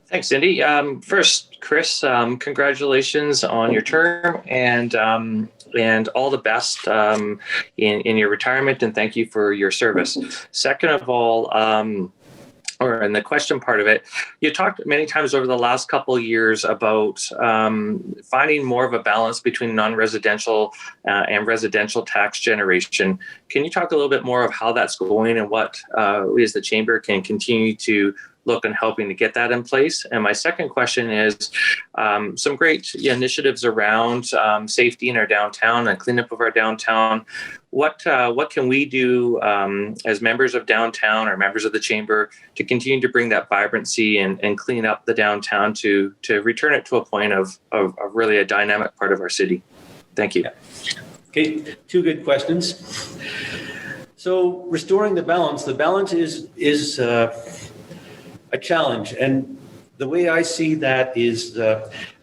Thanks, Cindy. First, Chris, congratulations on your term and all the best in your retirement, and thank you for your service. Second of all, or in the question part of it, you talked many times over the last couple of years about finding more of a balance between non-residential and residential tax generation. Can you talk a little bit more of how that's going and what we as the Chamber can continue to look and helping to get that in place? And my second question is some great initiatives around safety in our downtown and cleanup of our downtown. What can we do as members of downtown or members of the Chamber to continue to bring that vibrancy and clean up the downtown to return it to a point of really a dynamic part of our city? Thank you. Okay, two good questions. So restoring the balance is a challenge. And the way I see that is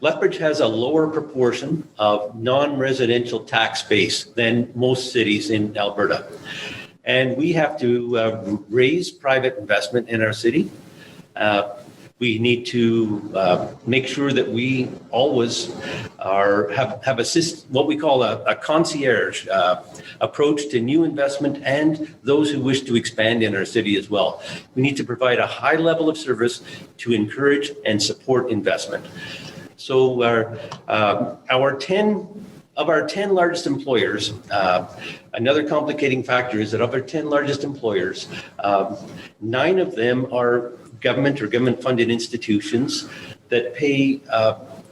Lethbridge has a lower proportion of non-residential tax base than most cities in Alberta. And we have to raise private investment in our city. We need to make sure that we always have what we call a concierge approach to new investment and those who wish to expand in our city as well. We need to provide a high level of service to encourage and support investment. So our 10 largest employers, another complicating factor is that of our 10 largest employers, 9 of them are government or government-funded institutions that pay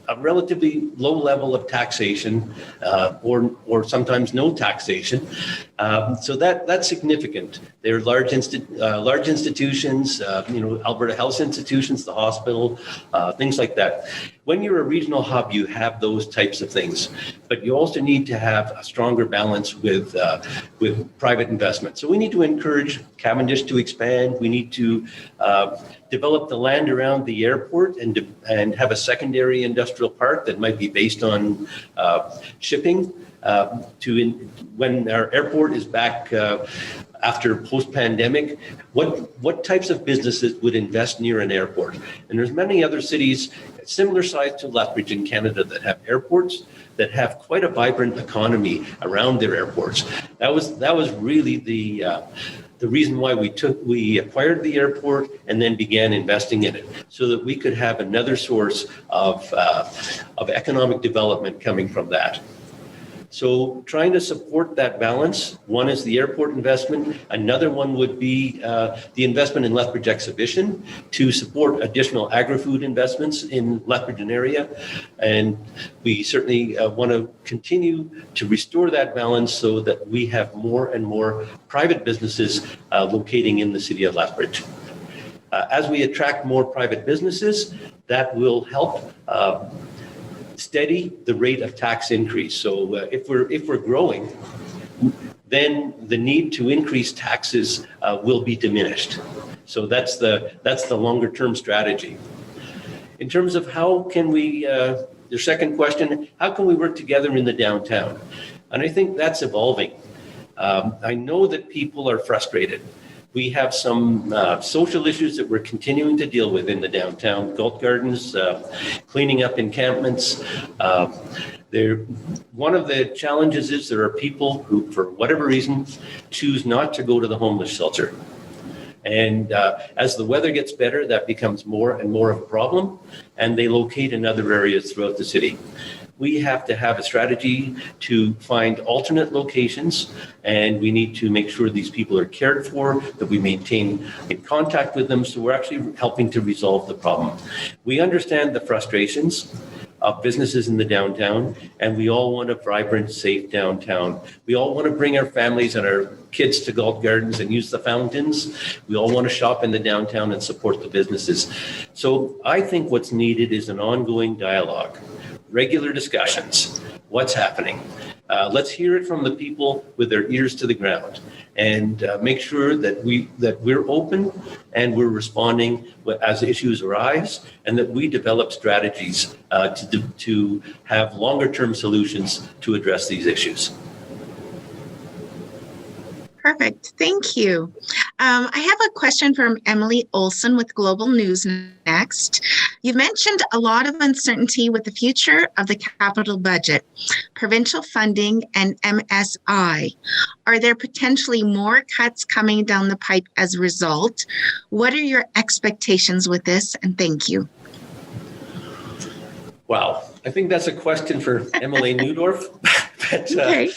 a relatively low level of taxation or sometimes no taxation. So that's significant. They're large institutions, Alberta Health institutions, the hospital, things like that. When you're a regional hub, you have those types of things, but you also need to have a stronger balance with private investment. So we need to encourage Cavendish to expand. We need to develop the land around the airport and have a secondary industrial park that might be based on shipping. When our airport is back after post-pandemic, what types of businesses would invest near an airport? And there's many other cities similar size to Lethbridge in Canada that have airports that have quite a vibrant economy around their airports. That was really the reason why we acquired the airport and then began investing in it, so that we could have another source of economic development coming from that. So trying to support that balance, one is the airport investment. Another one would be the investment in Lethbridge Exhibition to support additional agri-food investments in Lethbridge and area. And we certainly want to continue to restore that balance so that we have more and more private businesses locating in the city of Lethbridge. As we attract more private businesses, that will help steady the rate of tax increase. So if we're growing, then the need to increase taxes will be diminished. So that's the longer term strategy. In terms of how can we, your second question, how can we work together in the downtown? And I think that's evolving. I know that people are frustrated. We have some social issues that we're continuing to deal with in the downtown, Galt Gardens, cleaning up encampments. One of the challenges is there are people who, for whatever reason, choose not to go to the homeless shelter. And as the weather gets better, that becomes more and more of a problem, and they locate in other areas throughout the city. We have to have a strategy to find alternate locations, and we need to make sure these people are cared for, that we maintain in contact with them, so we're actually helping to resolve the problem. We understand the frustrations of businesses in the downtown, and we all want a vibrant, safe downtown. We all want to bring our families and our kids to Galt Gardens and use the fountains. We all want to shop in the downtown and support the businesses. So I think what's needed is an ongoing dialogue, regular discussions. What's happening? Let's hear it from the people with their ears to the ground, and make sure that we're open and we're responding as issues arise, and that we develop strategies to have longer term solutions to address these issues. Perfect. Thank you. I have a question from Emily Olson with Global News Next. You mentioned a lot of uncertainty with the future of the capital budget, provincial funding, and MSI. Are there potentially more cuts coming down the pipe as a result? What are your expectations with this? And thank you. Wow. I think that's a question for Emily Neudorf. But, okay.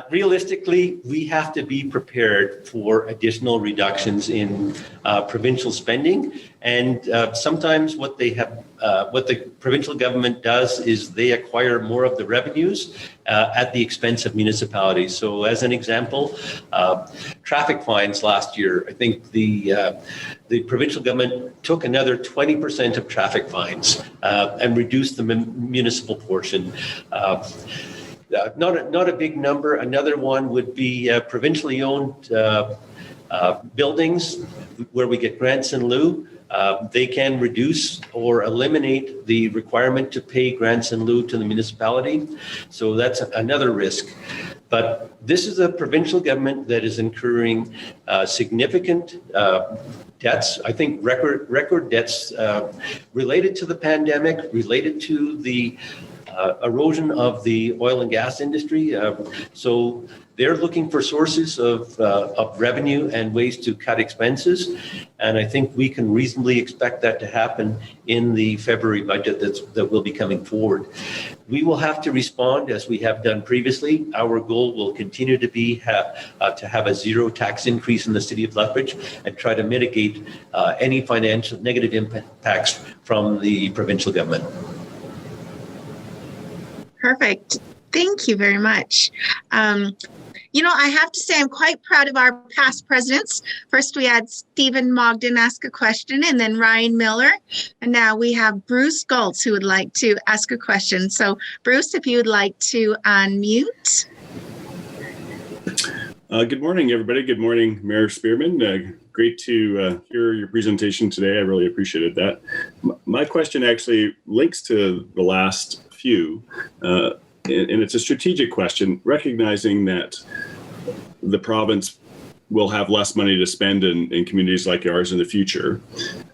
Realistically, we have to be prepared for additional reductions in provincial spending. And sometimes what the provincial government does is they acquire more of the revenues at the expense of municipalities. So as an example, traffic fines last year, I think the provincial government took another 20% of traffic fines and reduced the municipal portion. Not a big number. Another one would be provincially owned buildings where we get grants in lieu. They can reduce or eliminate the requirement to pay grants in lieu to the municipality. So that's another risk. But this is a provincial government that is incurring significant debts. I think record debts related to the pandemic, related to the erosion of the oil and gas industry. So they're looking for sources of revenue and ways to cut expenses. And I think we can reasonably expect that to happen in the February budget that will be coming forward. We will have to respond as we have done previously. Our goal will continue to be to have a zero tax increase in the city of Lethbridge and try to mitigate any financial negative impacts from the provincial government. Perfect. Thank you very much. I have to say I'm quite proud of our past presidents. First, we had Stephen Mogden ask a question, and then Ryan Miller. And now we have Bruce Galtz who would like to ask a question. So, Bruce, if you would like to unmute. Good morning, everybody. Good morning, Mayor Spearman. Great to hear your presentation today. I really appreciated that. My question actually links to the last few, and it's a strategic question, recognizing that the province will have less money to spend in communities like ours in the future,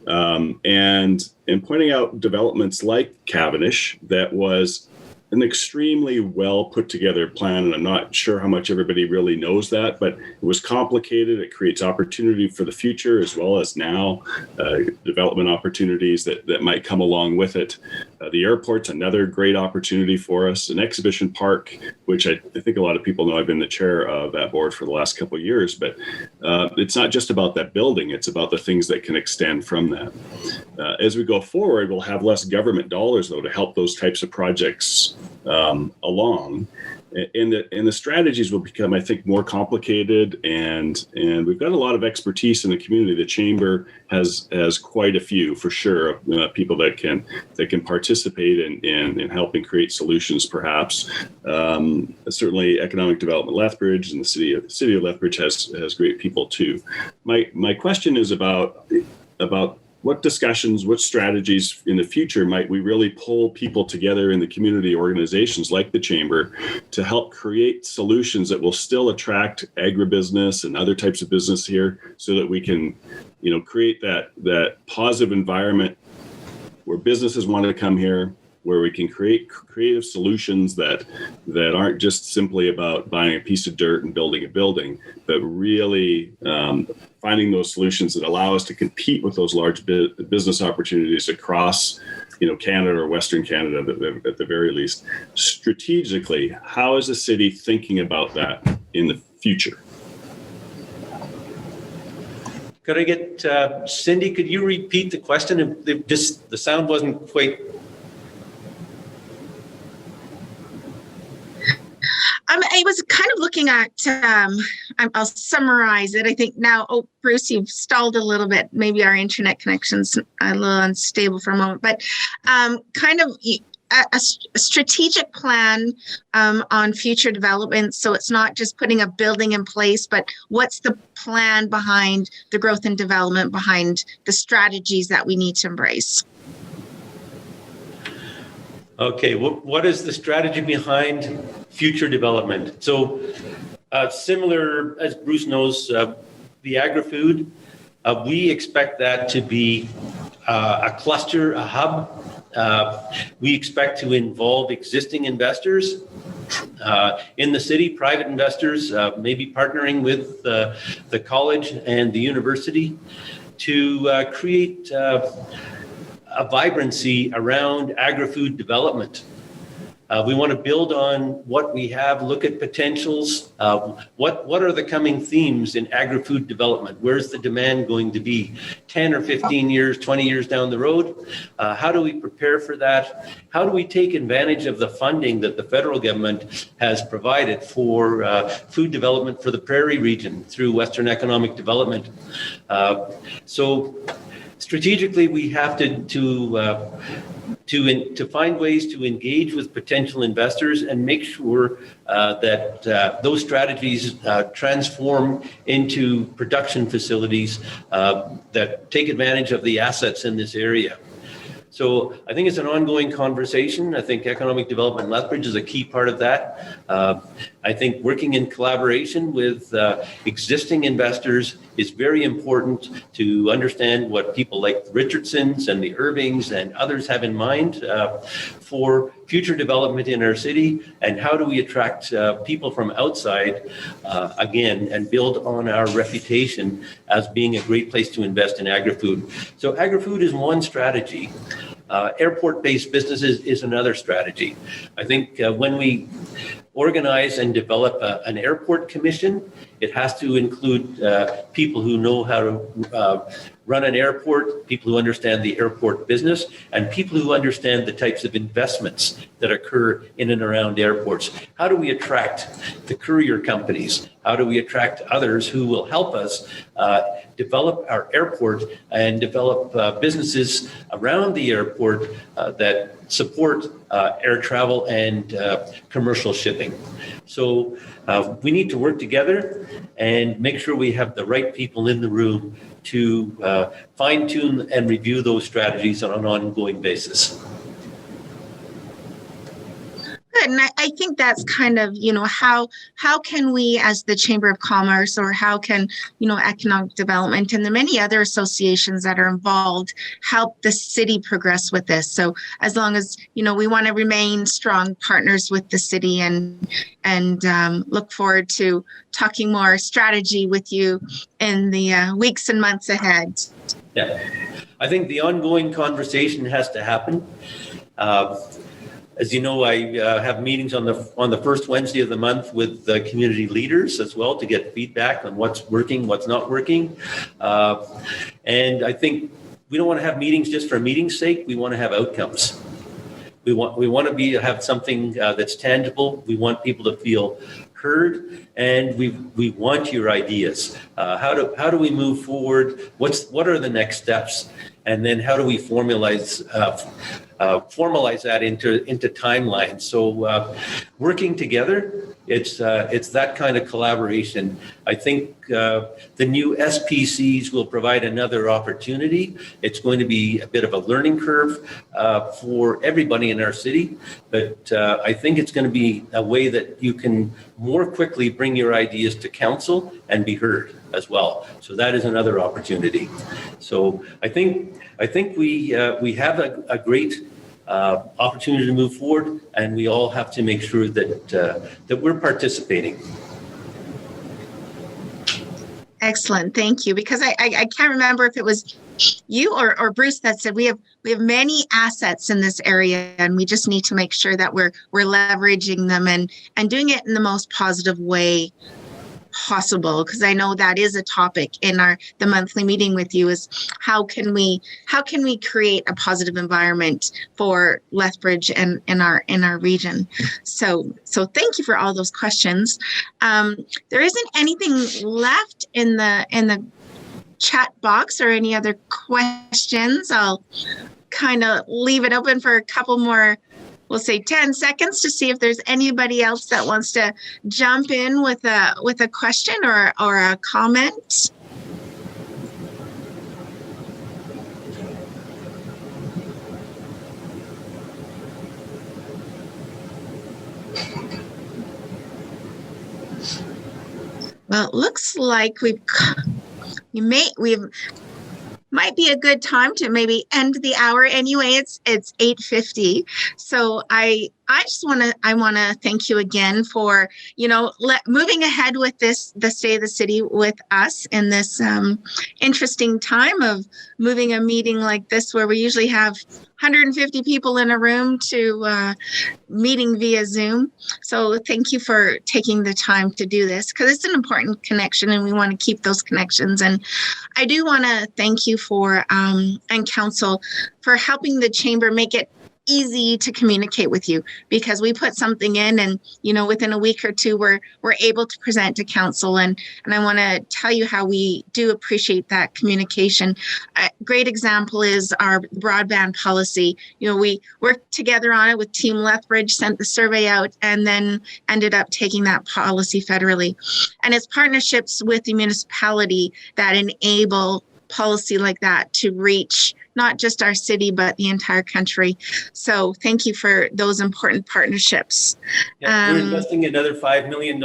and pointing out developments like Cavendish that was an extremely well put together plan, and I'm not sure how much everybody really knows that, but it was complicated. It creates opportunity for the future as well as now, development opportunities that might come along with it. The airport's another great opportunity for us. An exhibition park, which I think a lot of people know I've been the chair of that board for the last couple of years, but it's not just about that building, it's about the things that can extend from that. As we go forward, we'll have less government dollars though to help those types of projects along. and the strategies will become, I think, more complicated, and we've got a lot of expertise in the community. The chamber has quite a few, for sure, people that can participate in helping create solutions. Perhaps certainly Economic Development Lethbridge and the city of Lethbridge has great people too. My question is about what discussions, what strategies in the future might we really pull people together in the community organizations like the Chamber to help create solutions that will still attract agribusiness and other types of business here, so that we can, create that positive environment where businesses want to come here, where we can create creative solutions that aren't just simply about buying a piece of dirt and building a building, but really finding those solutions that allow us to compete with those large business opportunities across, Canada or Western Canada at the very least. Strategically, how is the city thinking about that in the future? Could I get Cindy? Could you repeat the question? The sound wasn't quite. I was kind of looking at, I'll summarize it. I think now, Bruce, you've stalled a little bit. Maybe our internet connection's a little unstable for a moment, but kind of a strategic plan on future development. So it's not just putting a building in place, but what's the plan behind the growth and development, behind the strategies that we need to embrace? Okay, what is the strategy behind future development? So similar, as Bruce knows, the agri-food, we expect that to be a cluster, a hub. We expect to involve existing investors in the city, private investors, maybe partnering with the college and the university to create a vibrancy around agri-food development. We want to build on what we have, look at potentials. What are the coming themes in agri-food development? Where's the demand going to be 10 or 15 years, 20 years down the road? How do we prepare for that? How do we take advantage of the funding that the federal government has provided for food development for the prairie region through Western Economic Development? So strategically, we have to find ways to engage with potential investors and make sure that those strategies transform into production facilities that take advantage of the assets in this area. So I think it's an ongoing conversation. I think economic development in Lethbridge is a key part of that. I think working in collaboration with existing investors is very important to understand what people like the Richardsons and the Irvings and others have in mind for future development in our city, and how do we attract people from outside again and build on our reputation as being a great place to invest in agri-food. So agri-food is one strategy. Airport-based businesses is another strategy. I think when we organize and develop an airport commission, it has to include people who know how to run an airport, people who understand the airport business, and people who understand the types of investments that occur in and around airports. How do we attract the courier companies? How do we attract others who will help us develop our airport and develop businesses around the airport that support air travel and commercial shipping? So we need to work together and make sure we have the right people in the room to fine-tune and review those strategies on an ongoing basis. Good. And I think that's kind of, how can we as the Chamber of Commerce, or how can, economic development and the many other associations that are involved help the city progress with this? So as long as, we want to remain strong partners with the city and look forward to talking more strategy with you in the weeks and months ahead. Yeah, I think the ongoing conversation has to happen. As you know, I have meetings on the first Wednesday of the month with the community leaders as well to get feedback on what's working, what's not working. And I think we don't want to have meetings just for meeting's sake. We want to have outcomes. We want to have something that's tangible. We want people to feel heard, and we want your ideas. How do we move forward? What are the next steps? And then how do we formalize that into timelines? So working together, it's that kind of collaboration. I think the new SPCs will provide another opportunity. It's going to be a bit of a learning curve for everybody in our city, but I think it's going to be a way that you can more quickly bring your ideas to council and be heard as well. So that is another opportunity. So I think we have a great opportunity to move forward, and we all have to make sure that we're participating. Excellent, thank you. Because I can't remember if it was you or Bruce that said we have many assets in this area, and we just need to make sure that we're leveraging them and doing it in the most positive way possible, because I know that is a topic in the monthly meeting with you, is how can we create a positive environment for Lethbridge and in our region. So thank you for all those questions. There isn't anything left in the chat box or any other questions. I'll kind of leave it open for a couple more, we'll say 10 seconds, to see if there's anybody else that wants to jump in with a question or a comment. Well, it looks like we might be a good time to maybe end the hour. Anyway, it's 8:50. So I want to thank you again for, moving ahead with the State of the City with us in this interesting time of moving a meeting like this, where we usually have 150 people in a room, to meeting via Zoom. So thank you for taking the time to do this, because it's an important connection and we want to keep those connections. And I do want to thank you for, and Council, for helping the Chamber make it easy to communicate with you, because we put something in and within a week or two we're able to present to council, and I want to tell you how we do appreciate that communication. A great example is our broadband policy. We worked together on it with Team Lethbridge, sent the survey out, and then ended up taking that policy federally. And it's partnerships with the municipality that enable policy like that to reach not just our city, but the entire country. So thank you for those important partnerships. Yeah, we're investing another $5 million in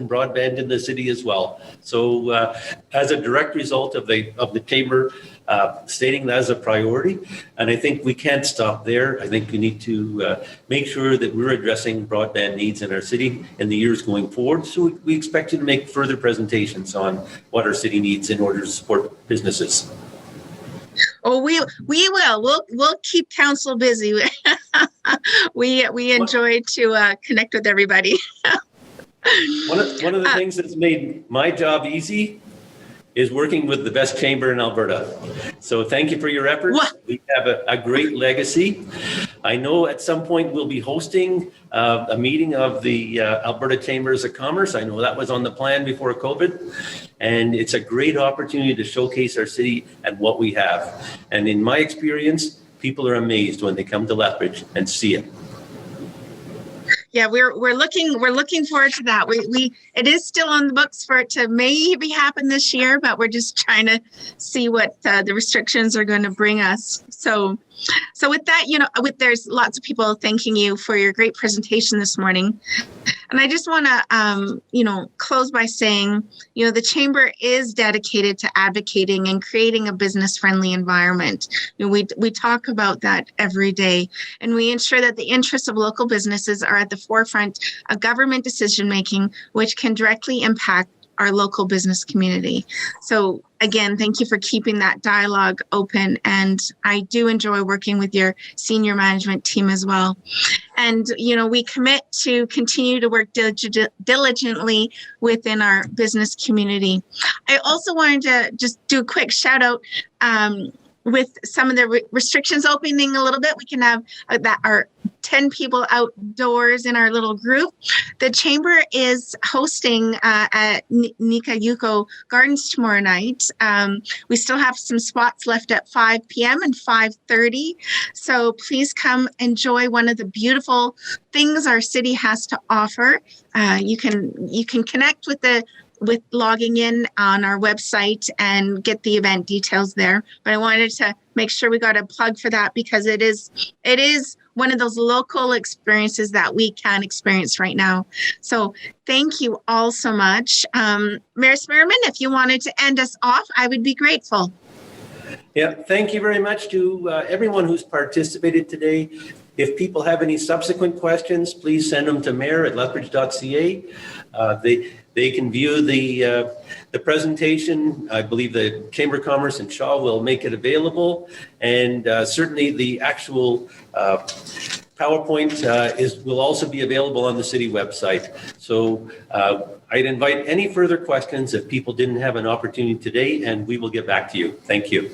broadband in the city as well. So as a direct result of the Chamber stating that as a priority, and I think we can't stop there. I think we need to make sure that we're addressing broadband needs in our city in the years going forward. So we expect you to make further presentations on what our city needs in order to support businesses. Oh, we will. We'll keep council busy. We enjoy to connect with everybody. One of the things that's made my job easy is working with the best chamber in Alberta. So thank you for your efforts. What? We have a great legacy. I know at some point we'll be hosting a meeting of the Alberta Chambers of Commerce. I know that was on the plan before COVID. And it's a great opportunity to showcase our city and what we have. And in my experience, people are amazed when they come to Lethbridge and see it. Yeah, we're looking forward to that. It is still on the books for it to maybe happen this year, but we're just trying to see what the restrictions are going to bring us. So with that, there's lots of people thanking you for your great presentation this morning. And I just want to, close by saying, the Chamber is dedicated to advocating and creating a business-friendly environment. We talk about that every day, and we ensure that the interests of local businesses are at the forefront of government decision-making, which can directly impact our local business community. So again, thank you for keeping that dialogue open. And I do enjoy working with your senior management team as well. And, we commit to continue to work diligently within our business community. I also wanted to just do a quick shout out. With some of the restrictions opening a little bit, we can have our 10 people outdoors in our little group. The Chamber is hosting at Nika Yuko Gardens tomorrow night. We still have some spots left at 5 p.m. and 5:30. So please come enjoy one of the beautiful things our city has to offer. You can connect with logging in on our website and get the event details there. But I wanted to make sure we got a plug for that because it is one of those local experiences that we can experience right now. So thank you all so much. Mayor Spearman, if you wanted to end us off, I would be grateful. Yeah, thank you very much to everyone who's participated today. If people have any subsequent questions, please send them to mayor@lethbridge.ca. They can view the presentation. I believe the Chamber of Commerce and Shaw will make it available. And certainly the actual PowerPoint will also be available on the city website. So I'd invite any further questions if people didn't have an opportunity today, and we will get back to you. Thank you.